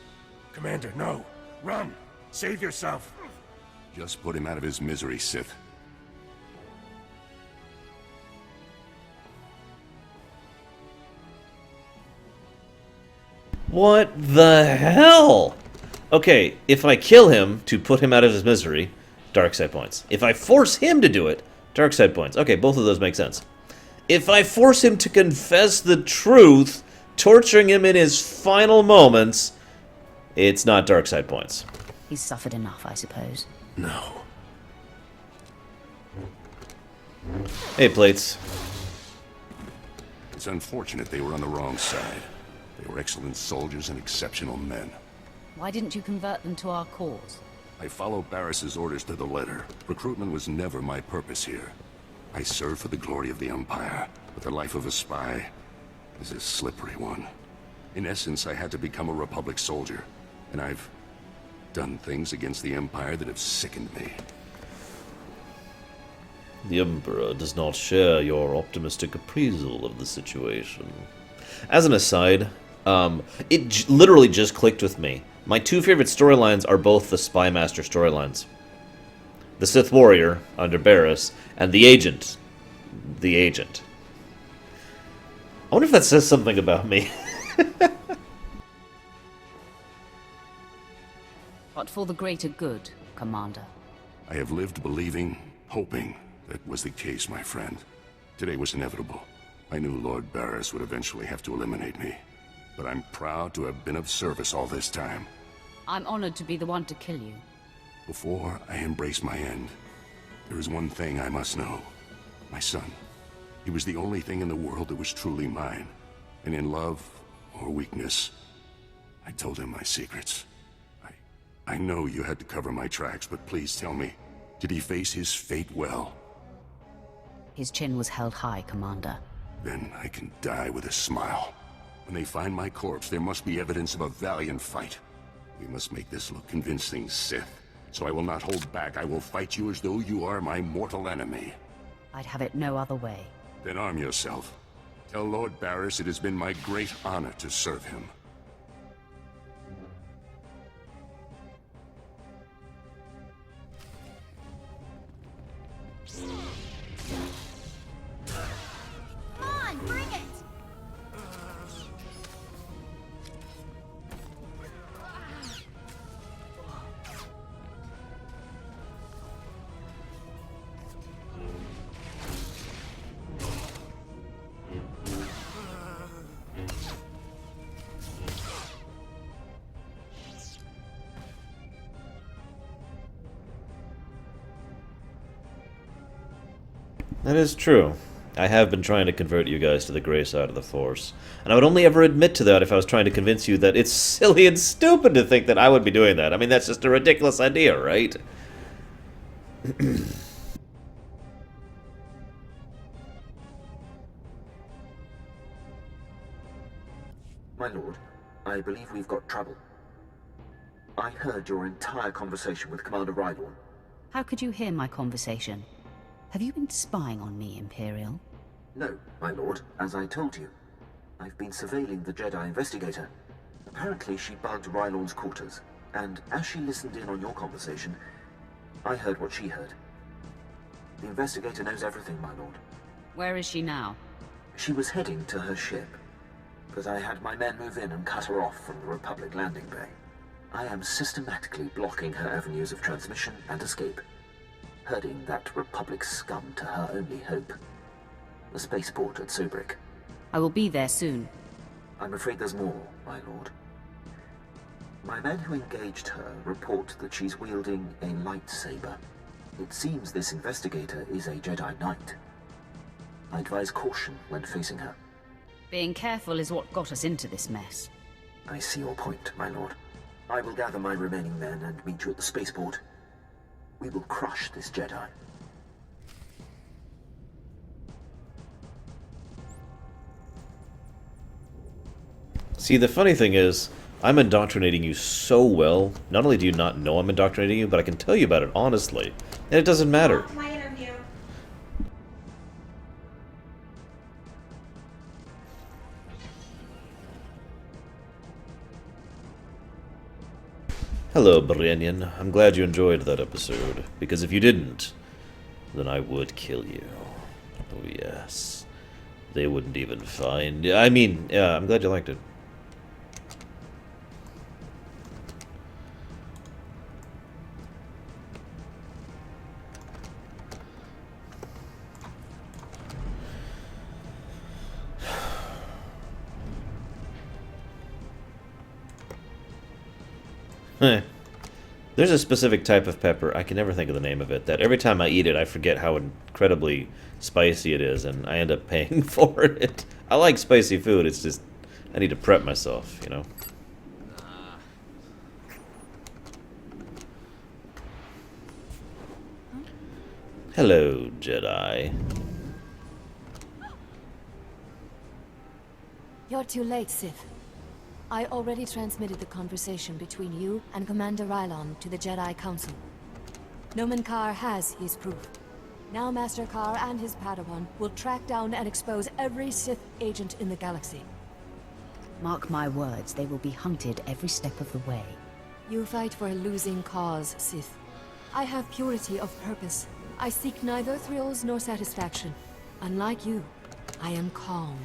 S11: Commander, no. Run! Save yourself!
S12: Just put him out of his misery, Sith.
S4: What the hell? Okay, if I kill him to put him out of his misery, dark side points. If I force him to do it, dark side points. Okay, both of those make sense. If I force him to confess the truth, torturing him in his final moments, it's not dark side points.
S3: He's suffered enough, I suppose.
S11: No.
S4: Hey, plates.
S12: It's unfortunate they were on the wrong side. They were excellent soldiers and exceptional men.
S3: Why didn't you convert them to our cause?
S12: I followed Barris's orders to the letter. Recruitment was never my purpose here. I serve for the glory of the Empire, but the life of a spy is a slippery one. In essence, I had to become a Republic soldier, and I've done things against the Empire that have sickened me.
S4: The Emperor does not share your optimistic appraisal of the situation. As an aside, it literally just clicked with me. My two favorite storylines are both the Spy Master storylines. The Sith Warrior, under Barris, and the Agent. The Agent. I wonder if that says something about me.
S3: But for the greater good, Commander.
S12: I have lived believing, hoping that was the case, my friend. Today was inevitable. I knew Lord Barris would eventually have to eliminate me. But I'm proud to have been of service all this time.
S3: I'm honored to be the one to kill you.
S12: Before I embrace my end, there is one thing I must know. My son. He was the only thing in the world that was truly mine. And in love or weakness, I told him my secrets. I know you had to cover my tracks, but please tell me, did he face his fate well?
S3: His chin was held high, Commander.
S12: Then I can die with a smile. When they find my corpse, there must be evidence of a valiant fight. We must make this look convincing, Sith. So I will not hold back. I will fight you as though you are my mortal enemy.
S3: I'd have it no other way.
S12: Then arm yourself. Tell Lord Barris it has been my great honor to serve him.
S10: Come on, bring it!
S4: That is true. I have been trying to convert you guys to the gray side of the Force. And I would only ever admit to that if I was trying to convince you that it's silly and stupid to think that I would be doing that. I mean, that's just a ridiculous idea, right?
S2: My lord, I believe we've got trouble. I heard your entire conversation with Commander Rylorn.
S3: How could you hear my conversation? Have you been spying on me, Imperial?
S2: No, my lord, as I told you. I've been surveilling the Jedi investigator. Apparently she bugged Rylorn's quarters, and as she listened in on your conversation, I heard what she heard. The investigator knows everything, my lord.
S3: Where is she now?
S2: She was heading to her ship, but I had my men move in and cut her off from the Republic landing bay. I am systematically blocking her avenues of transmission and escape, herding that Republic scum to her only hope, the spaceport at Sobrik.
S3: I will be there soon.
S2: I'm afraid there's more, my lord. My men who engaged her report that she's wielding a lightsaber. It seems this investigator is a Jedi Knight. I advise caution when facing her.
S3: Being careful is what got us into this mess.
S2: I see your point, my lord. I will gather my remaining men and meet you at the spaceport. We will crush this Jedi.
S4: See, the funny thing is, I'm indoctrinating you so well. Not only do you not know I'm indoctrinating you, but I can tell you about it honestly. And it doesn't matter.
S7: My interview.
S4: Hello, Brennian. I'm glad you enjoyed that episode, because if you didn't, then I would kill you. Oh, yes. They wouldn't even find... I mean, yeah, I'm glad you liked it. There's a specific type of pepper, I can never think of the name of it, that every time I eat it, I forget how incredibly spicy it is, and I end up paying for it. I like spicy food, it's just, I need to prep myself, you know? Hello, Jedi.
S13: You're too late, Sith. I already transmitted the conversation between you and Commander Rylon to the Jedi Council. Nomen Karr has his proof. Now Master Karr and his Padawan will track down and expose every Sith agent in the galaxy.
S3: Mark my words, they will be hunted every step of the way.
S13: You fight for a losing cause, Sith. I have purity of purpose. I seek neither thrills nor satisfaction. Unlike you, I am calm.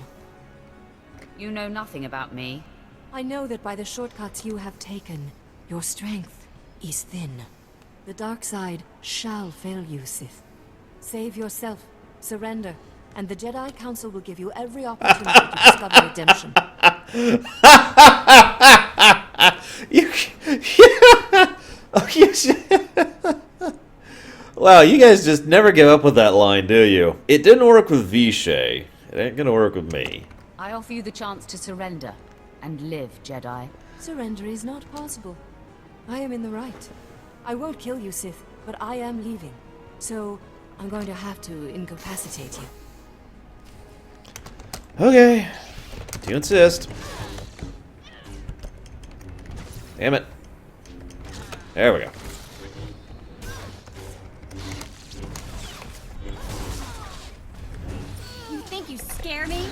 S3: You know nothing about me.
S13: I know that by the shortcuts you have taken, your strength is thin. The dark side shall fail you, Sith. Save yourself, surrender, and the Jedi Council will give you every opportunity to discover redemption.
S4: Wow, you guys just never give up with that line, do you? It didn't work with Vishay. It ain't gonna work with me.
S3: I offer you the chance to surrender and live, Jedi.
S13: Surrender is not possible. I am in the right. I won't kill you, Sith, but I am leaving. So, I'm going to have to incapacitate you.
S4: Okay. Do you insist? Damn it. There we go.
S10: You think you scare me?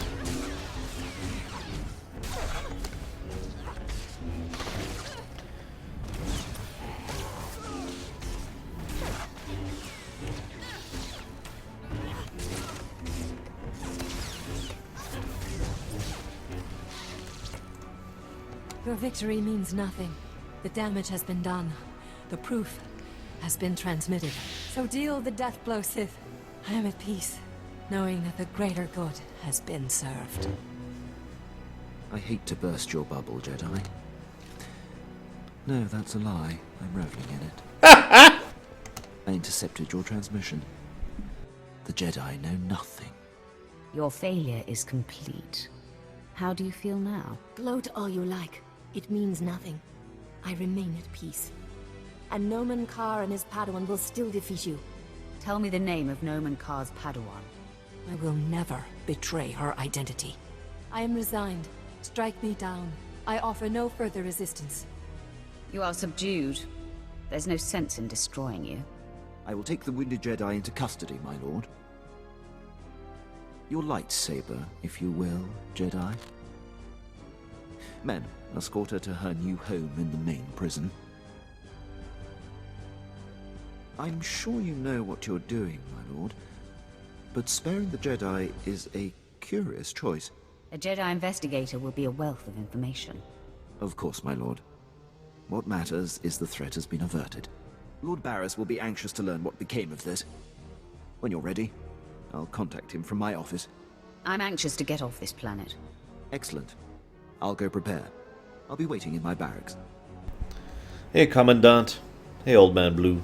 S13: Your victory means nothing. The damage has been done. The proof has been transmitted. So deal the death blow, Sith. I am at peace, knowing that the greater good has been served.
S2: I hate to burst your bubble, Jedi. No, that's a lie. I'm reveling in it. I intercepted your transmission. The Jedi know nothing.
S3: Your failure is complete. How do you feel now?
S13: Gloat all you like. It means nothing. I remain at peace. And Nomen Karr and his Padawan will still defeat you.
S3: Tell me the name of Nomen Karr's Padawan.
S13: I will never betray her identity. I am resigned. Strike me down. I offer no further resistance.
S3: You are subdued. There's no sense in destroying you.
S2: I will take the wounded Jedi into custody, my lord. Your lightsaber, if you will, Jedi. Men, escort her to her new home in the main prison. I'm sure you know what you're doing, my lord, but sparing the Jedi is a curious choice.
S3: A Jedi investigator will be a wealth of information.
S2: Of course, my lord. What matters is the threat has been averted. Lord Barris will be anxious to learn what became of this. When you're ready, I'll contact him from my office.
S3: I'm anxious to get off this planet.
S2: Excellent. I'll go prepare. I'll be waiting in my barracks.
S4: Hey, Commandant. Hey, Old Man Blue.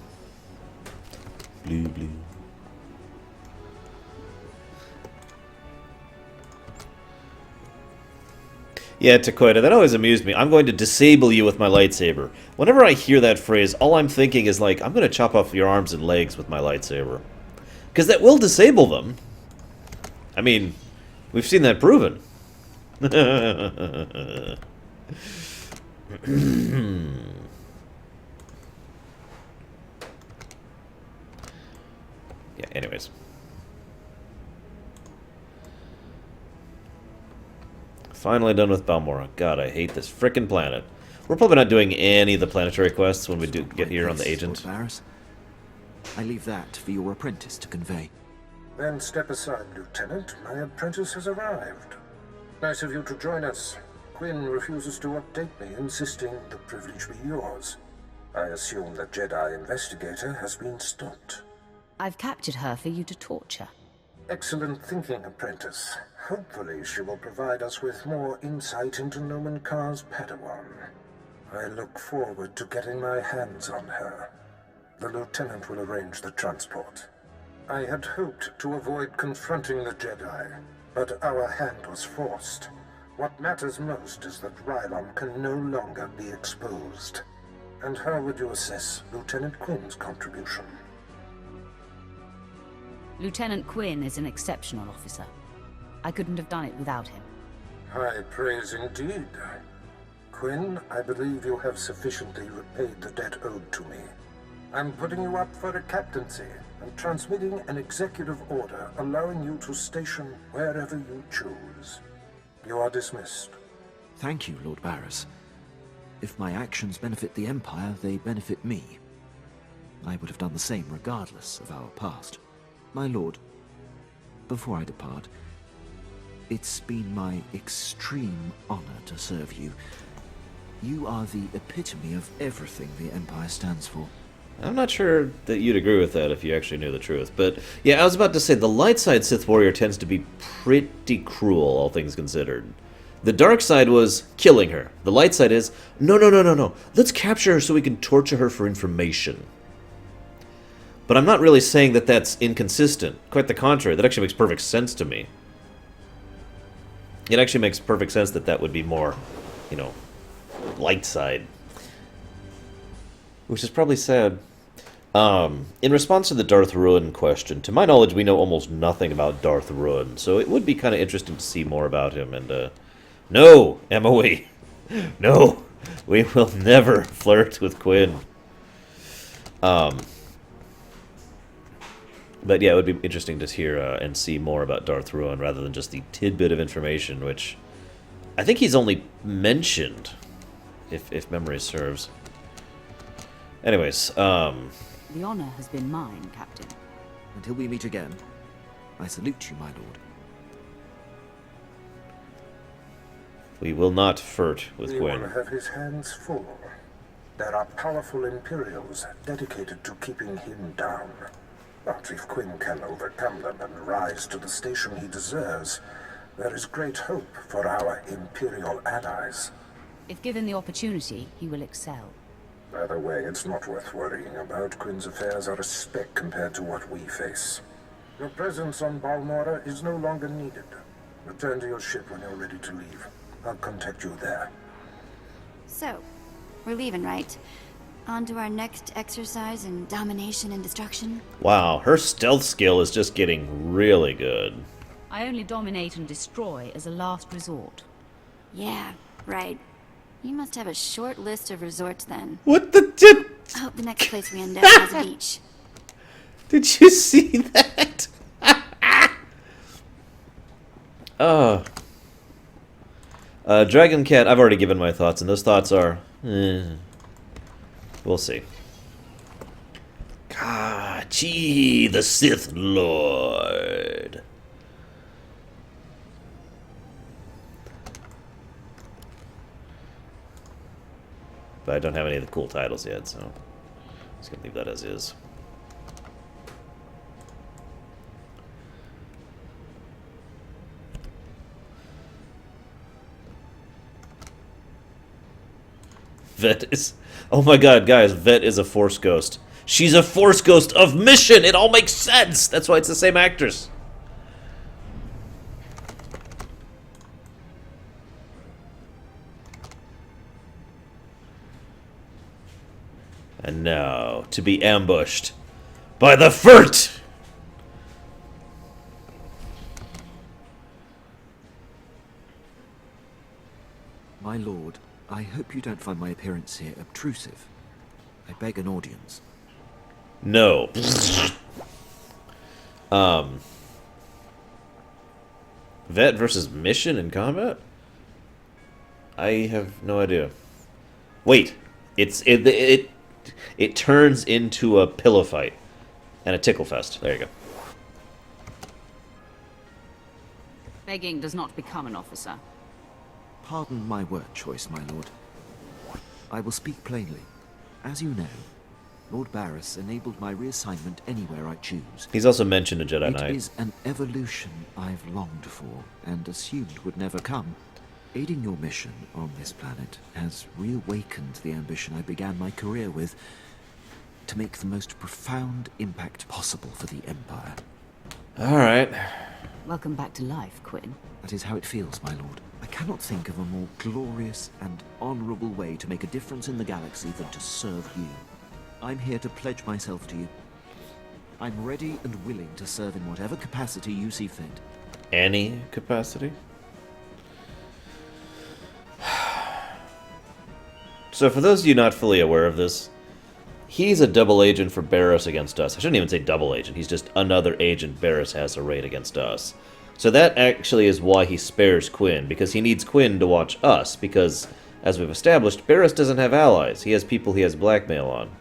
S4: Blue. Yeah, Takoida, that always amused me. I'm going to disable you with my lightsaber. Whenever I hear that phrase, all I'm thinking is like, I'm going to chop off your arms and legs with my lightsaber. Because that will disable them. I mean, we've seen that proven. Yeah, anyways. finally done with Balmorra. God, I hate this frickin' planet. We're probably not doing any of the planetary quests when we do get here on the agent.
S2: Lord Varys. I leave that for your apprentice to convey.
S5: Then step aside, Lieutenant. My apprentice has arrived. Nice of you to join us. Quinn refuses to update me, insisting the privilege be yours. I assume the Jedi investigator has been stopped.
S3: I've captured her for you to torture.
S5: Excellent thinking, apprentice. Hopefully she will provide us with more insight into Nomen Karr's Padawan. I look forward to getting my hands on her. The lieutenant will arrange the transport. I had hoped to avoid confronting the Jedi, but our hand was forced. What matters most is that Rylon can no longer be exposed. And how would you assess Lieutenant Quinn's contribution?
S3: Lieutenant Quinn is an exceptional officer. I couldn't have done it without him.
S5: High praise indeed. Quinn, I believe you have sufficiently repaid the debt owed to me. I'm putting you up for a captaincy and transmitting an executive order allowing you to station wherever you choose. You are dismissed.
S2: Thank you, Lord Varys. If my actions benefit the Empire, they benefit me. I would have done the same regardless of our past. My lord, before I depart, it's been my extreme honor to serve you. You are the epitome of everything the Empire stands for.
S4: I'm not sure that you'd agree with that if you actually knew the truth. But, yeah, I was about to say, the light side Sith warrior tends to be pretty cruel, all things considered. The dark side was killing her. The light side is, no. Let's capture her so we can torture her for information. But I'm not really saying that that's inconsistent. Quite the contrary. That actually makes perfect sense to me. It actually makes perfect sense that that would be more, you know, light side. Which is probably sad. In response to the Darth Ruin question, to my knowledge, we know almost nothing about Darth Ruin, so it would be kind of interesting to see more about him. And no, Emily, no, we will never flirt with Quinn. But yeah, it would be interesting to hear and see more about Darth Ruin rather than just the tidbit of information, which I think he's only mentioned, if memory serves. Anyways,
S3: The honor has been mine, Captain.
S2: Until we meet again, I salute you, my lord.
S4: We will not flirt with
S5: He
S4: Quinn.
S5: will have his hands full. There are powerful Imperials dedicated to keeping him down. But if Quinn can overcome them and rise to the station he deserves, there is great hope for our Imperial allies.
S3: If given the opportunity, he will excel.
S5: By the way, it's not worth worrying about. Quinn's affairs are a speck compared to what we face. Your presence on Balmorra is no longer needed. Return to your ship when you're ready to leave. I'll contact you there.
S10: So, we're leaving, right? On to our next exercise in domination and destruction?
S4: Wow, her stealth skill is just getting really good.
S3: I only dominate and destroy as a last resort.
S10: Yeah, right. You must have a short list of resorts then.
S4: What the did?
S10: I hope the next place we end up has a beach.
S4: Did you see that? Dragon Cat, I've already given my thoughts, and those thoughts are... We'll see. Ah, gee, the Sith Lord. But I don't have any of the cool titles yet, so I'm just gonna leave that as is. Vet is... Oh my god, guys, Vet is a Force Ghost. She's a Force Ghost of Mission! It all makes sense! That's why it's the same actress. And now, to be ambushed by the Furt!
S2: My lord, I hope you don't find my appearance here obtrusive. I beg an audience.
S4: No. Vet versus Mission in combat? I have no idea. Wait, it turns into a pillow fight and a tickle fest. There you go.
S3: Begging does not become an officer.
S2: Pardon my word choice, my lord. I will speak plainly. As you know, Lord Barris enabled my reassignment anywhere I choose.
S4: He's also mentioned a Jedi Knight.
S2: It is an evolution I've longed for and assumed would never come. Aiding your mission on this planet has reawakened the ambition I began my career with, to make the most profound impact possible for the Empire.
S4: Alright.
S3: Welcome back to life, Quinn.
S2: That is how it feels, my lord. I cannot think of a more glorious and honorable way to make a difference in the galaxy than to serve you. I'm here to pledge myself to you. I'm ready and willing to serve in whatever capacity you see fit.
S4: Any capacity? So for those of you not fully aware of this, he's a double agent for Barris against us. I shouldn't even say double agent. He's just another agent Barris has arrayed against us. So that actually is why he spares Quinn, because he needs Quinn to watch us, because, as we've established, Barris doesn't have allies. He has people he has blackmail on.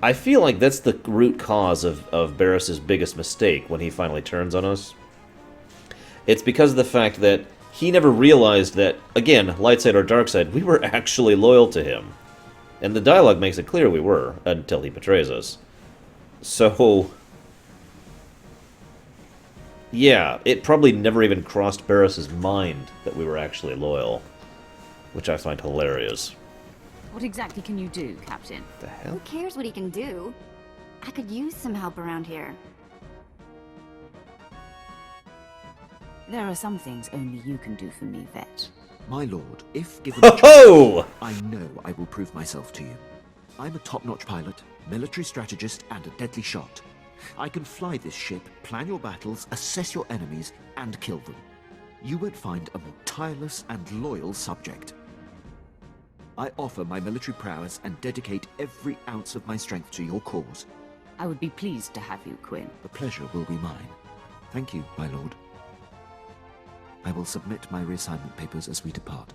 S4: I feel like that's the root cause of Barris's biggest mistake when he finally turns on us. It's because of the fact that he never realized that, again, light side or dark side, we were actually loyal to him. And the dialogue makes it clear we were, until he betrays us. So, yeah, it probably never even crossed Barris's mind that we were actually loyal. Which I find hilarious.
S3: What exactly can you do, Captain?
S4: The hell?
S10: Who cares what he can do? I could use some help around here.
S3: There are some things only you can do for me, Vet.
S2: My lord, if given the chance, I know I will prove myself to you. I'm a top-notch pilot, military strategist, and a deadly shot. I can fly this ship, plan your battles, assess your enemies, and kill them. You won't find a more tireless and loyal subject. I offer my military prowess and dedicate every ounce of my strength to your cause.
S3: I would be pleased to have you, Quinn.
S2: The pleasure will be mine. Thank you, my lord. I will submit my reassignment papers as we depart.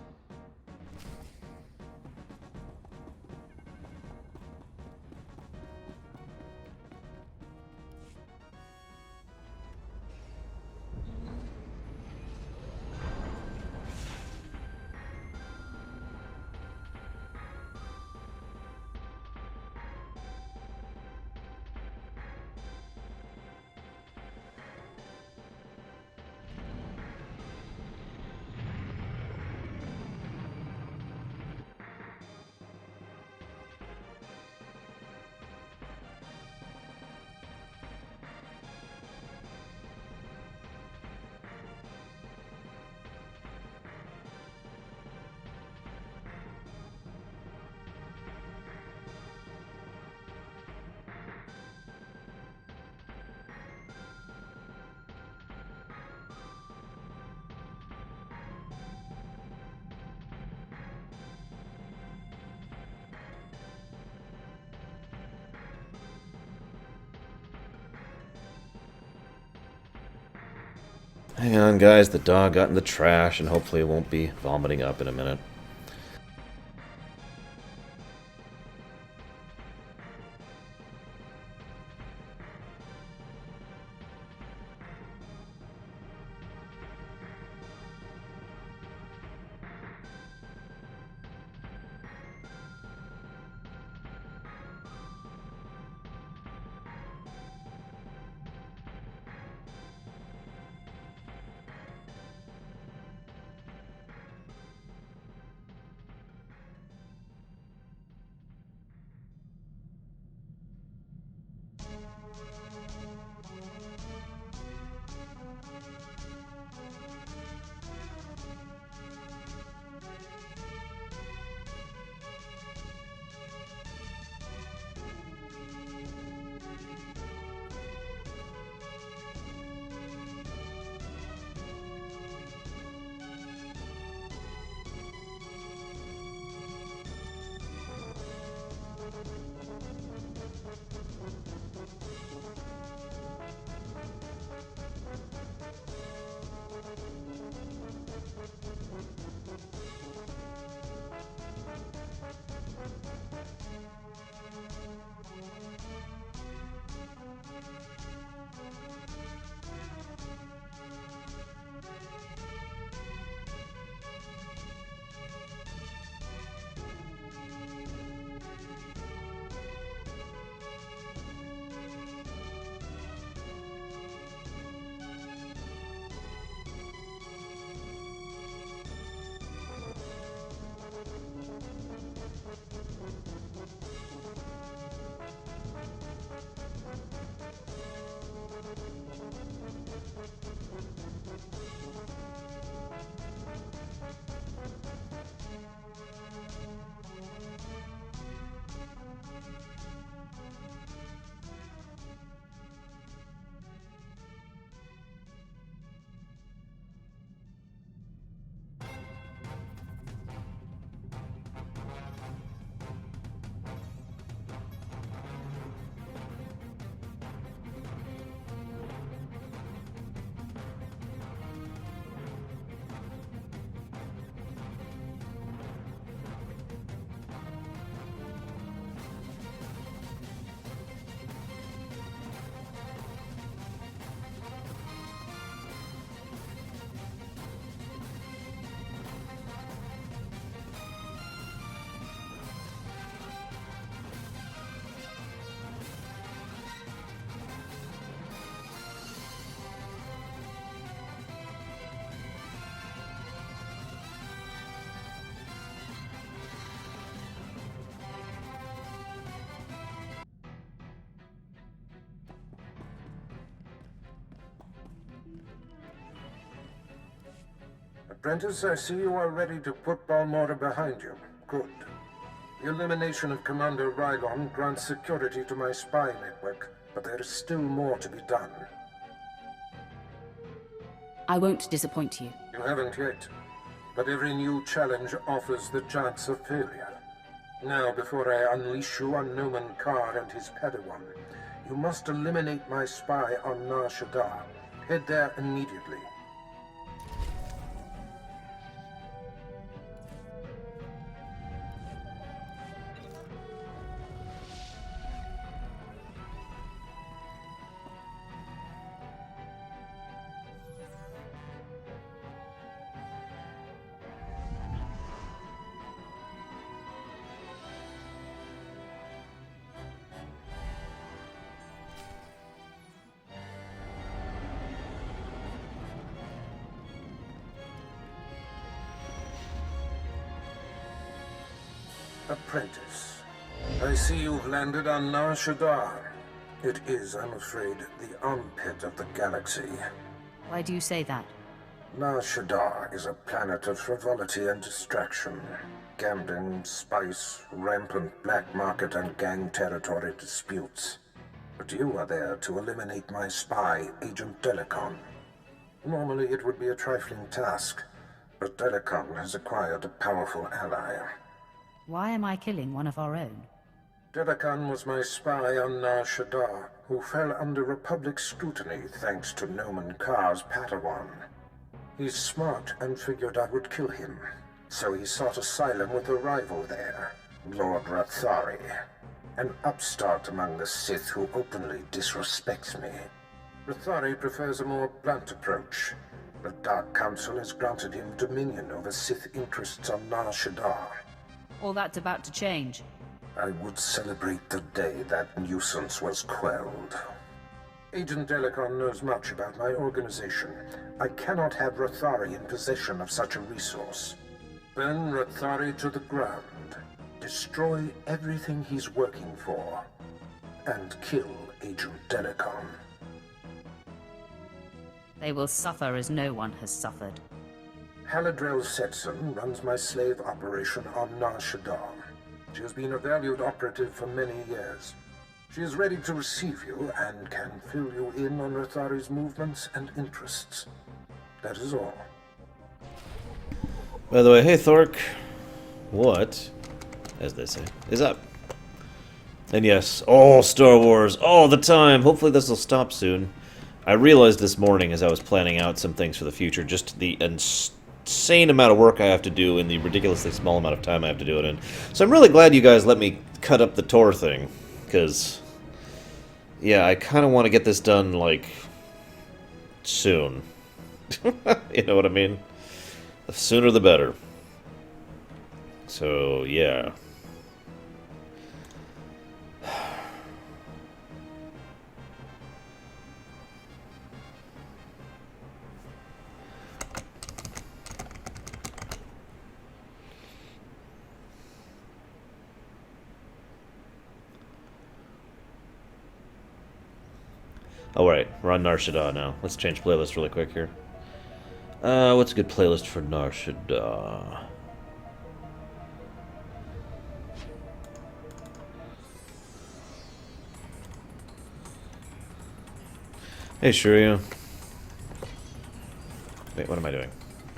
S4: Hang on, guys. The dog got in the trash, and hopefully it won't be vomiting up in a minute.
S5: Apprentice, I see you are ready to put Balmorra behind you. Good. The elimination of Commander Rylon grants security to my spy network, but there is still more to be done.
S3: I won't disappoint you.
S5: You haven't yet, but every new challenge offers the chance of failure. Now, before I unleash you on Noman Carr and his Padawan, you must eliminate my spy on Nar Shaddaa. Head there immediately. Apprentice, I see you've landed on Nar Shaddaa. It is, I'm afraid, the armpit of the galaxy.
S3: Why do you say that?
S5: Nar Shaddaa is a planet of frivolity and distraction. Gambling, spice, rampant black market and gang territory disputes. But you are there to eliminate my spy, Agent Delicon. Normally it would be a trifling task, but Delicon has acquired a powerful ally.
S3: Why am I killing one of our own?
S5: Delicon was my spy on Nar Shaddaa, who fell under Republic scrutiny thanks to Noman Carr's Padawan. He's smart and figured I would kill him, so he sought asylum with a rival there, Lord Rathari, an upstart among the Sith who openly disrespects me. Rathari prefers a more blunt approach. The Dark Council has granted him dominion over Sith interests on Nar Shaddaa.
S3: All that's about to change.
S5: I would celebrate the day that nuisance was quelled. Agent Delicon knows much about my organization. I cannot have Rathari in possession of such a resource. Burn Rathari to the ground. Destroy everything he's working for. And kill Agent Delicon.
S3: They will suffer as no one has suffered.
S5: Haladrel Setson runs my slave operation on Nar Shaddaa. She has been a valued operative for many years. She is ready to receive you and can fill you in on Rathari's movements and interests. That is all.
S4: By the way, hey Thork, what, as they say, is up? And yes, all Star Wars, all the time. Hopefully this will stop soon. I realized this morning as I was planning out some things for the future, just the insane amount of work I have to do in the ridiculously small amount of time I have to do it in. So I'm really glad you guys let me cut up the Tor thing, because, yeah, I kind of want to get this done, like, soon. You know what I mean? The sooner the better. So, yeah. Oh, right. We're on Nar Shaddaa now. Let's change playlist really quick here. What's a good playlist for Nar Shaddaa? Hey, Shurya. Wait, what am I doing?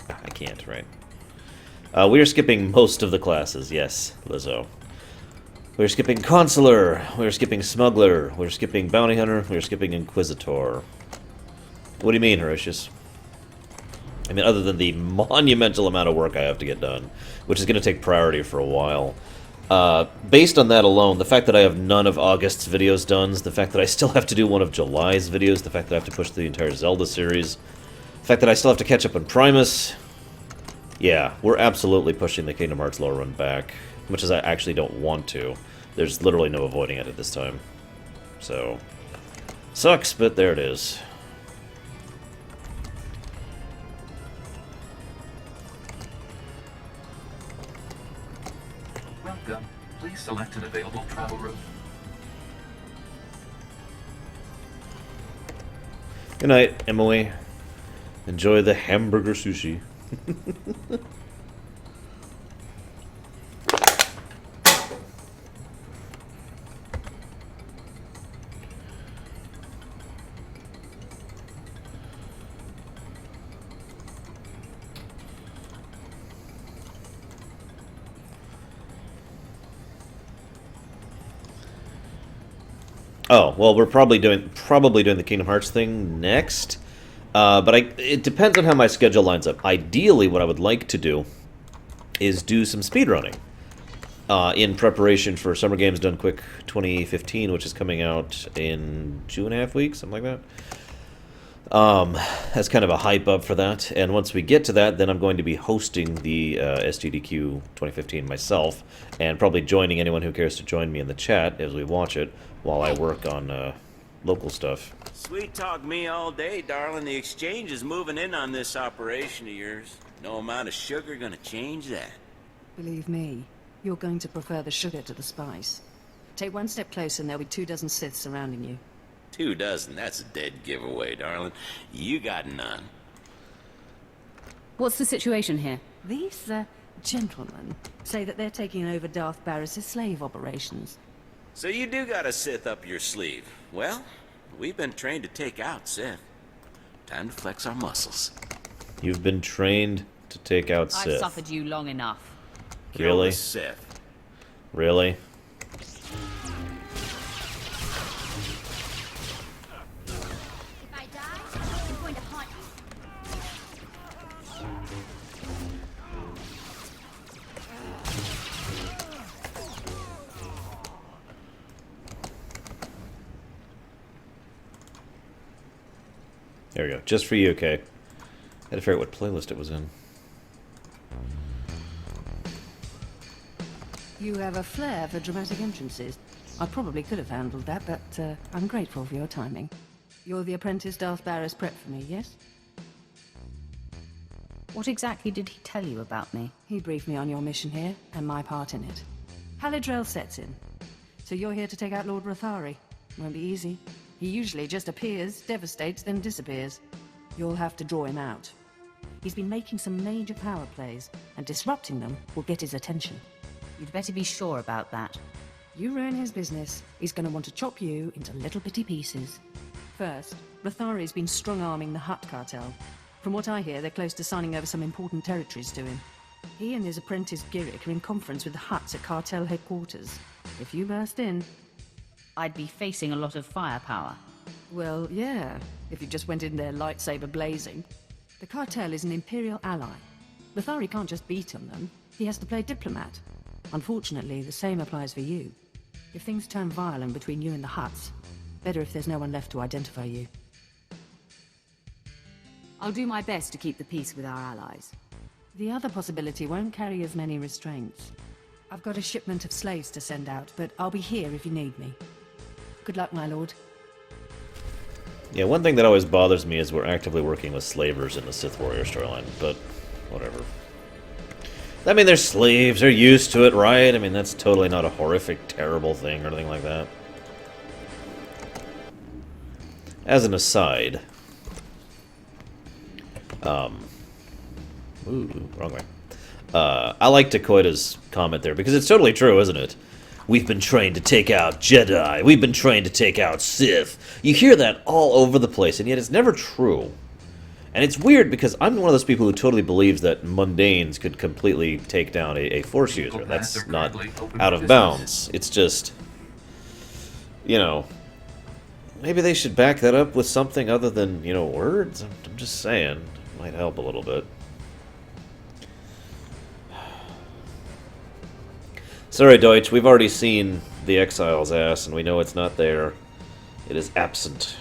S4: I can't, right? We are skipping most of the classes, yes, Lizzo. We're skipping Consular, we're skipping Smuggler, we're skipping Bounty Hunter, we're skipping Inquisitor. What do you mean, Horatius? I mean, other than the monumental amount of work I have to get done, which is going to take priority for a while. Based on that alone, the fact that I have none of August's videos done, the fact that I still have to do one of July's videos, the fact that I have to push the entire Zelda series, the fact that I still have to catch up on Primus. Yeah, we're absolutely pushing the Kingdom Hearts lore run back, much as I actually don't want to. There's literally no avoiding it at this time. So, sucks, but there it is.
S6: Welcome. Please select an available travel route.
S4: Good night, Emily. Enjoy the hamburger sushi. Oh, well, we're probably doing the Kingdom Hearts thing next. But it depends on how my schedule lines up. Ideally, what I would like to do is do some speedrunning in preparation for Summer Games Done Quick 2015, which is coming out in 2.5 weeks, something like that. As kind of a hype up for that. And once we get to that, then I'm going to be hosting the SGDQ 2015 myself, and probably joining anyone who cares to join me in the chat as we watch it while I work on local stuff.
S14: Sweet talk me all day, darling. The exchange is moving in on this operation of yours. No amount of sugar gonna change that.
S15: Believe me, you're going to prefer the sugar to the spice. Take one step closer and there'll be 24 Sith surrounding you.
S14: 24? That's a dead giveaway, darling. You got none.
S3: What's the situation here?
S15: These, gentlemen say that they're taking over Darth Barris' slave operations.
S14: So you do got a Sith up your sleeve. Well, we've been trained to take out Sith. Time to flex our muscles.
S4: You've been trained to take out Sith.
S3: I've suffered you long enough.
S4: Really?
S14: Sith.
S4: Really?
S10: If I die, I'm going to haunt you.
S4: There we go. Just for you, Kay. Had to figure out what playlist it was in.
S15: You have a flair for dramatic entrances. I probably could have handled that, but I'm grateful for your timing. You're the apprentice Darth Barris prepped for me, yes?
S3: What exactly did he tell you about me?
S15: He briefed me on your mission here, and my part in it. Halidrel sets in. So you're here to take out Lord Rathari. Won't be easy. He usually just appears, devastates, then disappears. You'll have to draw him out. He's been making some major power plays, and disrupting them will get his attention.
S3: You'd better be sure about that.
S15: You ruin his business, he's going to want to chop you into little bitty pieces. First, Rathari's been strong-arming the Hutt cartel. From what I hear, they're close to signing over some important territories to him. He and his apprentice Girick are in conference with the Hutts at cartel headquarters. If you burst in...
S3: I'd be facing a lot of firepower.
S15: Well, yeah, if you just went in there lightsaber blazing. The cartel is an Imperial ally. Rathari can't just beat on them, he has to play diplomat. Unfortunately, the same applies for you. If things turn violent between you and the Hutts, better if there's no one left to identify you.
S3: I'll do my best to keep the peace with our allies.
S15: The other possibility won't carry as many restraints. I've got a shipment of slaves to send out, but I'll be here if you need me. Good luck, my lord.
S4: Yeah, one thing that always bothers me is we're actively working with slavers in the Sith Warrior storyline, but whatever. I mean, they're slaves, they're used to it, right? I mean, that's totally not a horrific, terrible thing or anything like that. As an aside... Ooh, wrong way. I like Dakoita's comment there, because it's totally true, isn't it? We've been trained to take out Jedi. We've been trained to take out Sith. You hear that all over the place, and yet it's never true. And it's weird, because I'm one of those people who totally believes that mundanes could completely take down a Force user. That's not out of bounds. It's just, you know, maybe they should back that up with something other than, you know, words. I'm just saying. It might help a little bit. Sorry, Deutsch, we've already seen the Exile's ass, and we know it's not there. It is absent.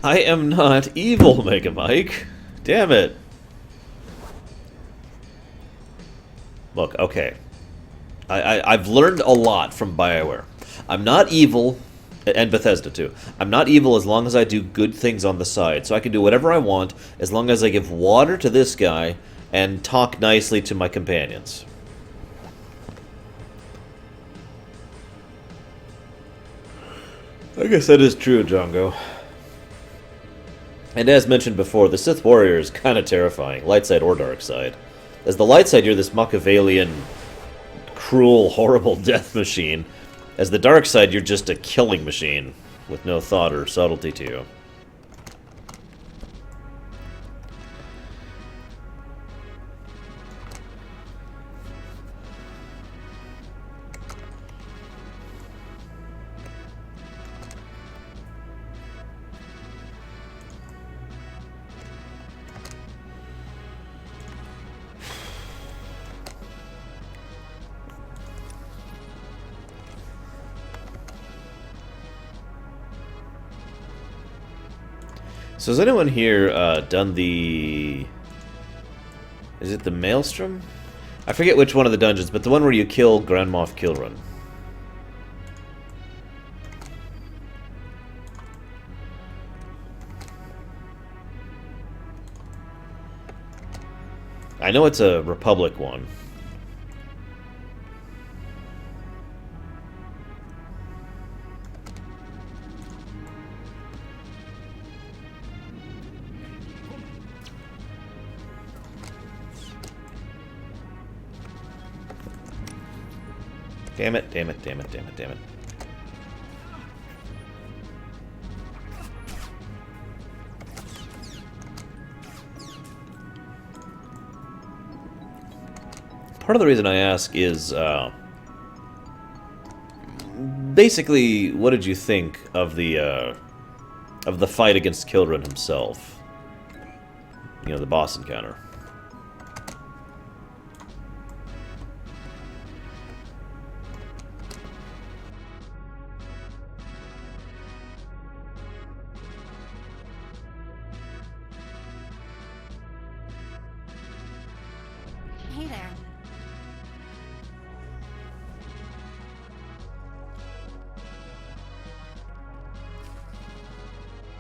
S4: I am not evil, Mega Mike. Damn it. Look, okay. I've learned a lot from BioWare. I'm not evil, and Bethesda too. I'm not evil as long as I do good things on the side. So I can do whatever I want as long as I give water to this guy and talk nicely to my companions. I guess that is true, Django. And as mentioned before, the Sith Warrior is kind of terrifying, light side or dark side. As the light side, you're this Machiavellian, cruel, horrible death machine. As the dark side, you're just a killing machine, with no thought or subtlety to you. So has anyone here done the... Is it the Maelstrom? I forget which one of the dungeons, but the one where you kill Grand Moff Kilrun. I know it's a Republic one. Damn it, damn it, damn it, damn it, damn it. Part of the reason I ask is, basically, what did you think of the fight against Kilrun himself? You know, the boss encounter.
S10: Hey there.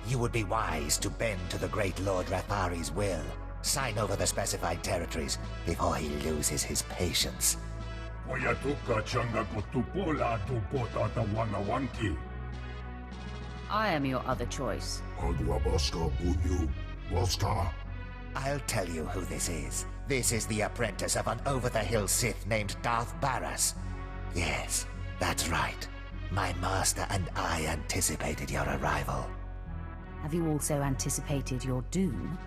S16: You would be wise to bend to the great Lord Rathari's will. Sign over the specified territories before he loses his patience.
S3: I am your other choice.
S16: I'll tell you who this is. This is the apprentice of an over-the-hill Sith named Darth Barras. Yes, that's right. My master and I anticipated your arrival.
S3: Have you also anticipated your doom?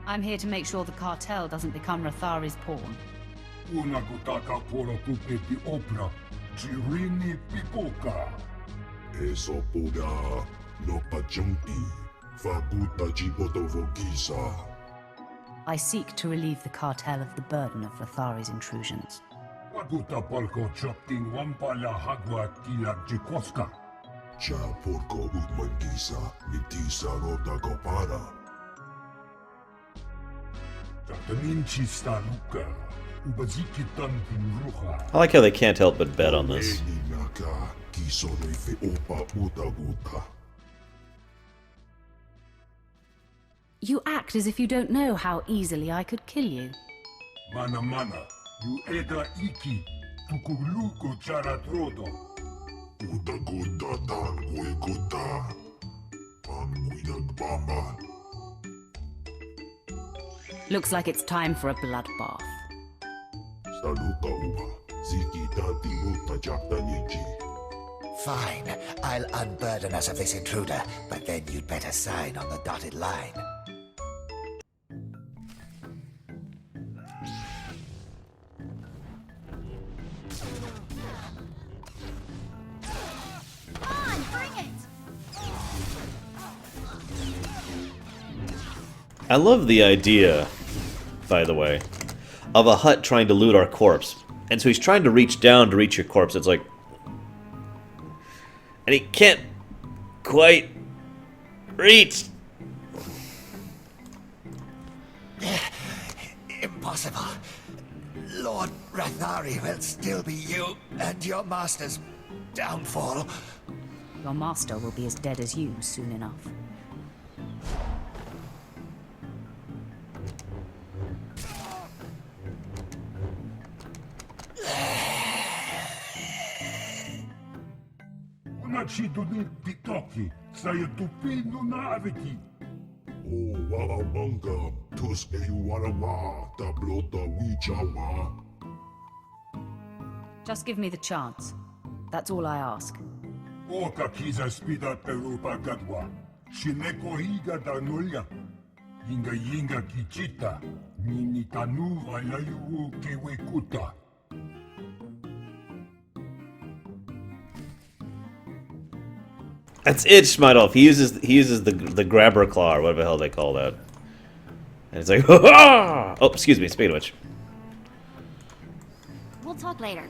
S3: I'm here to make sure the cartel doesn't become Rathari's pawn. I seek to relieve the cartel of the burden of Rathari's intrusions.
S4: I like how they can't help but bet on this.
S3: You act as if you don't know how easily I could kill you.
S17: Mana mana, you eda iki, tukuluko charatrodo. Uda goda dan goda, pan
S3: Looks like it's time for a bloodbath.
S16: Fine, I'll unburden us of this intruder, but then you'd better sign on the dotted line.
S10: On, bring it!
S4: I love the idea, by the way, of a Hutt trying to loot our corpse. And so he's trying to reach down to reach your corpse. It's like... And he can't quite reach.
S16: Impossible. Lord Rathari will still be you and your master's downfall.
S3: Your master will be as dead as you soon enough.
S17: Unachi dunit titoki, saya tupi nuna aveti. O wala manga, tus e wala wa, tablota wichawa.
S3: Just give me the chance. That's all I ask.
S17: O kakiza spida perupa gadwa, shineko higa danulia. Hinga yinga kichita, nini tanu valayu kewekuta.
S4: That's it, Schmeidolf. He uses the grabber claw, or whatever the hell they call that. And it's like, oh, excuse me, speaking of which.
S10: We'll talk later.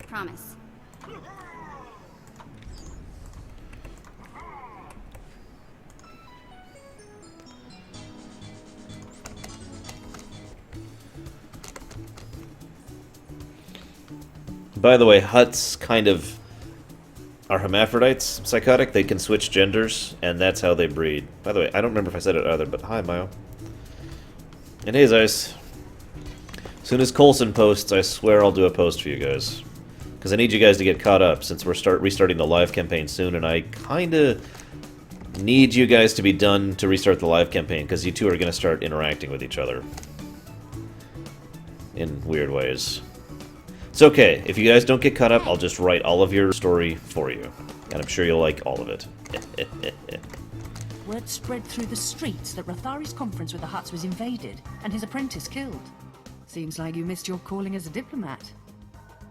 S10: Promise.
S4: By the way, Hutts kind of are hermaphrodites, psychotic. They can switch genders, and that's how they breed. By the way, I don't remember if I said it either, but hi, Mayo. And hey, Zeiss. As soon as Coulson posts, I swear I'll do a post for you guys. Because I need you guys to get caught up, since we're restarting the live campaign soon, and I kinda need you guys to be done to restart the live campaign, because you two are going to start interacting with each other. In weird ways. It's okay. If you guys don't get caught up, I'll just write all of your story for you. And I'm sure you'll like all of it.
S15: Word spread through the streets that Rathari's conference with the Hutts was invaded, and his apprentice killed. Seems like you missed your calling as a diplomat.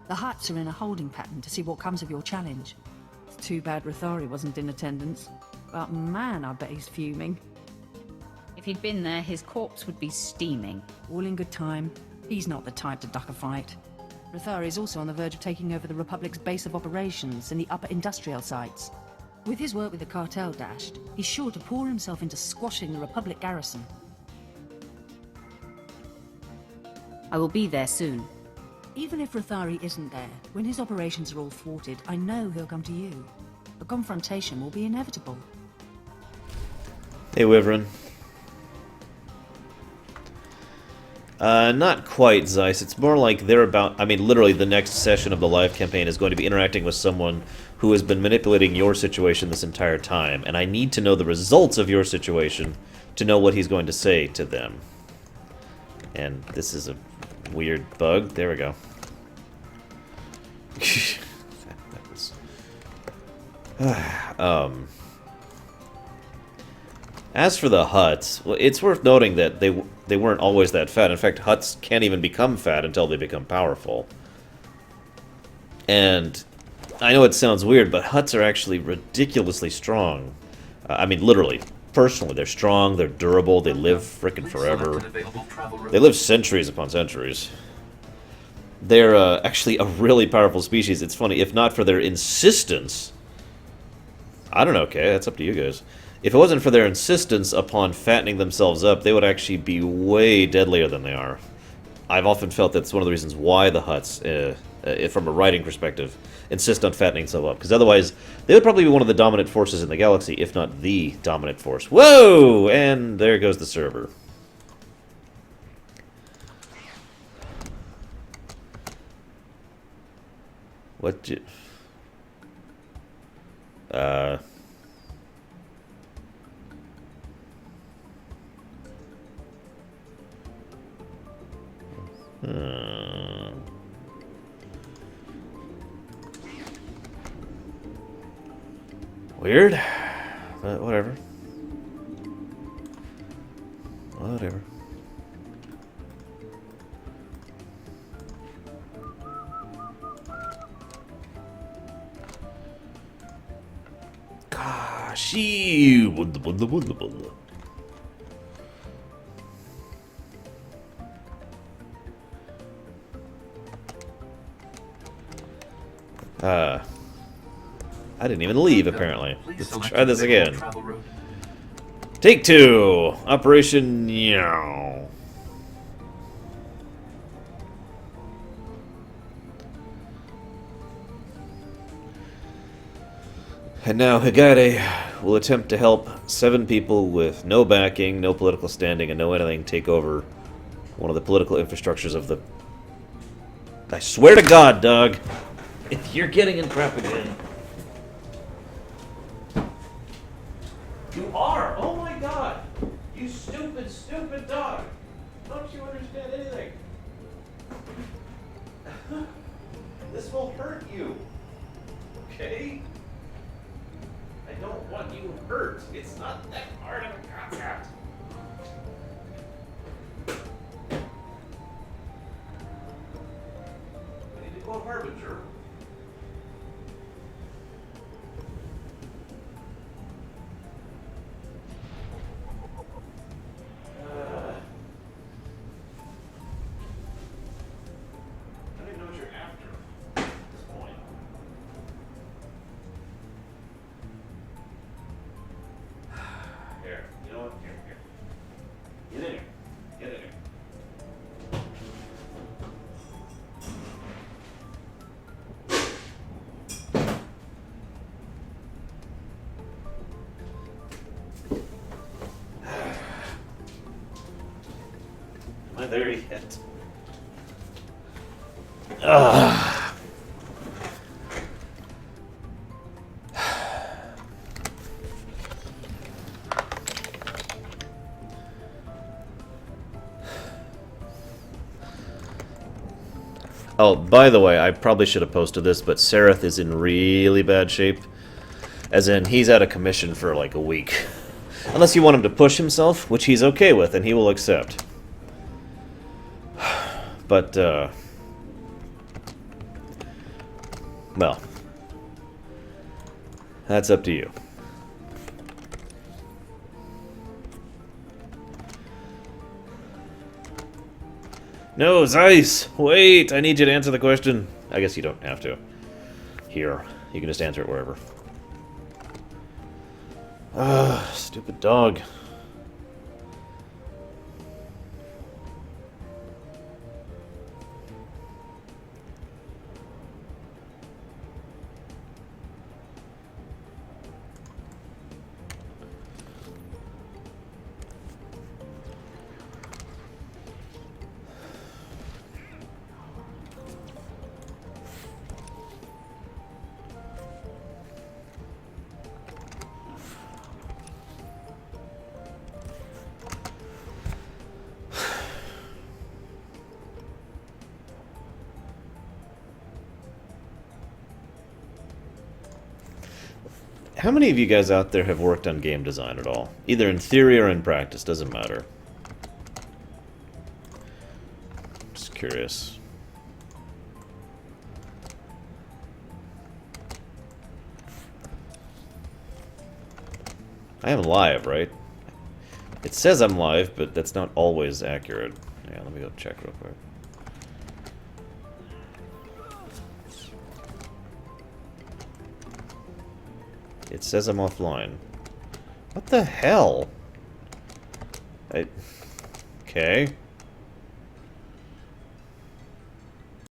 S15: The Hutts are in a holding pattern to see what comes of your challenge. It's too bad Rathari wasn't in attendance. But man, I bet he's fuming.
S3: If he'd been there, his corpse would be steaming.
S15: All in good time. He's not the type to duck a fight. Rathari is also on the verge of taking over the Republic's base of operations in the upper industrial sites. With his work with the cartel dashed, he's sure to pour himself into squashing the Republic garrison.
S3: I will be there soon.
S15: Even if Rathari isn't there, when his operations are all thwarted, I know he'll come to you. A confrontation will be inevitable.
S4: Hey, Wyvern. Not quite, Zeiss. It's more like they're about... I mean, literally, the next session of the live campaign is going to be interacting with someone who has been manipulating your situation this entire time, and I need to know the results of your situation to know what he's going to say to them. And this is a weird bug. There we go. As for the Hutts, well, it's worth noting that they weren't always that fat. In fact, Hutts can't even become fat until they become powerful. And I know it sounds weird, but Hutts are actually ridiculously strong. I mean, literally. Personally, they're strong, they're durable, they live frickin' forever. They live centuries upon centuries. They're actually a really powerful species. It's funny, if not for their insistence... I don't know, okay, that's up to you guys. If it wasn't for their insistence upon fattening themselves up, they would actually be way deadlier than they are. I've often felt that's one of the reasons why the Hutts, from a writing perspective, insist on fattening themselves up. Because otherwise, they would probably be one of the dominant forces in the galaxy, if not the dominant force. Whoa! And there goes the server. What did... Weird, but whatever. Whatever. Gosh, I didn't even leave, apparently. Let's try this again. Take 2! Operation Meow. And now Higare will attempt to help 7 people with no backing, no political standing, and no anything take over one of the political infrastructures of the... I swear to God, dog! If you're getting in crap again... You are! Oh my God! You stupid, stupid dog! Don't you understand anything? This will hurt you. Okay? I don't want you hurt. It's not that hard of a concept. I need to quote Harbinger. I don't even know what you're after at this point. Here, you know what? Here. Get in here. Get in here. Am I there yet? Oh, by the way, I probably should have posted this, but Sereth is in really bad shape. As in, he's out of commission for like a week. Unless you want him to push himself, which he's okay with, and he will accept. But, well, that's up to you. No, Zeiss! Wait! I need you to answer the question. I guess you don't have to. Here. You can just answer it wherever. Stupid dog. How many of you guys out there have worked on game design at all? Either in theory or in practice, doesn't matter. Just curious. I am live, right? It says I'm live, but that's not always accurate. Yeah, let me go check real quick. It says I'm offline. What the hell? Okay.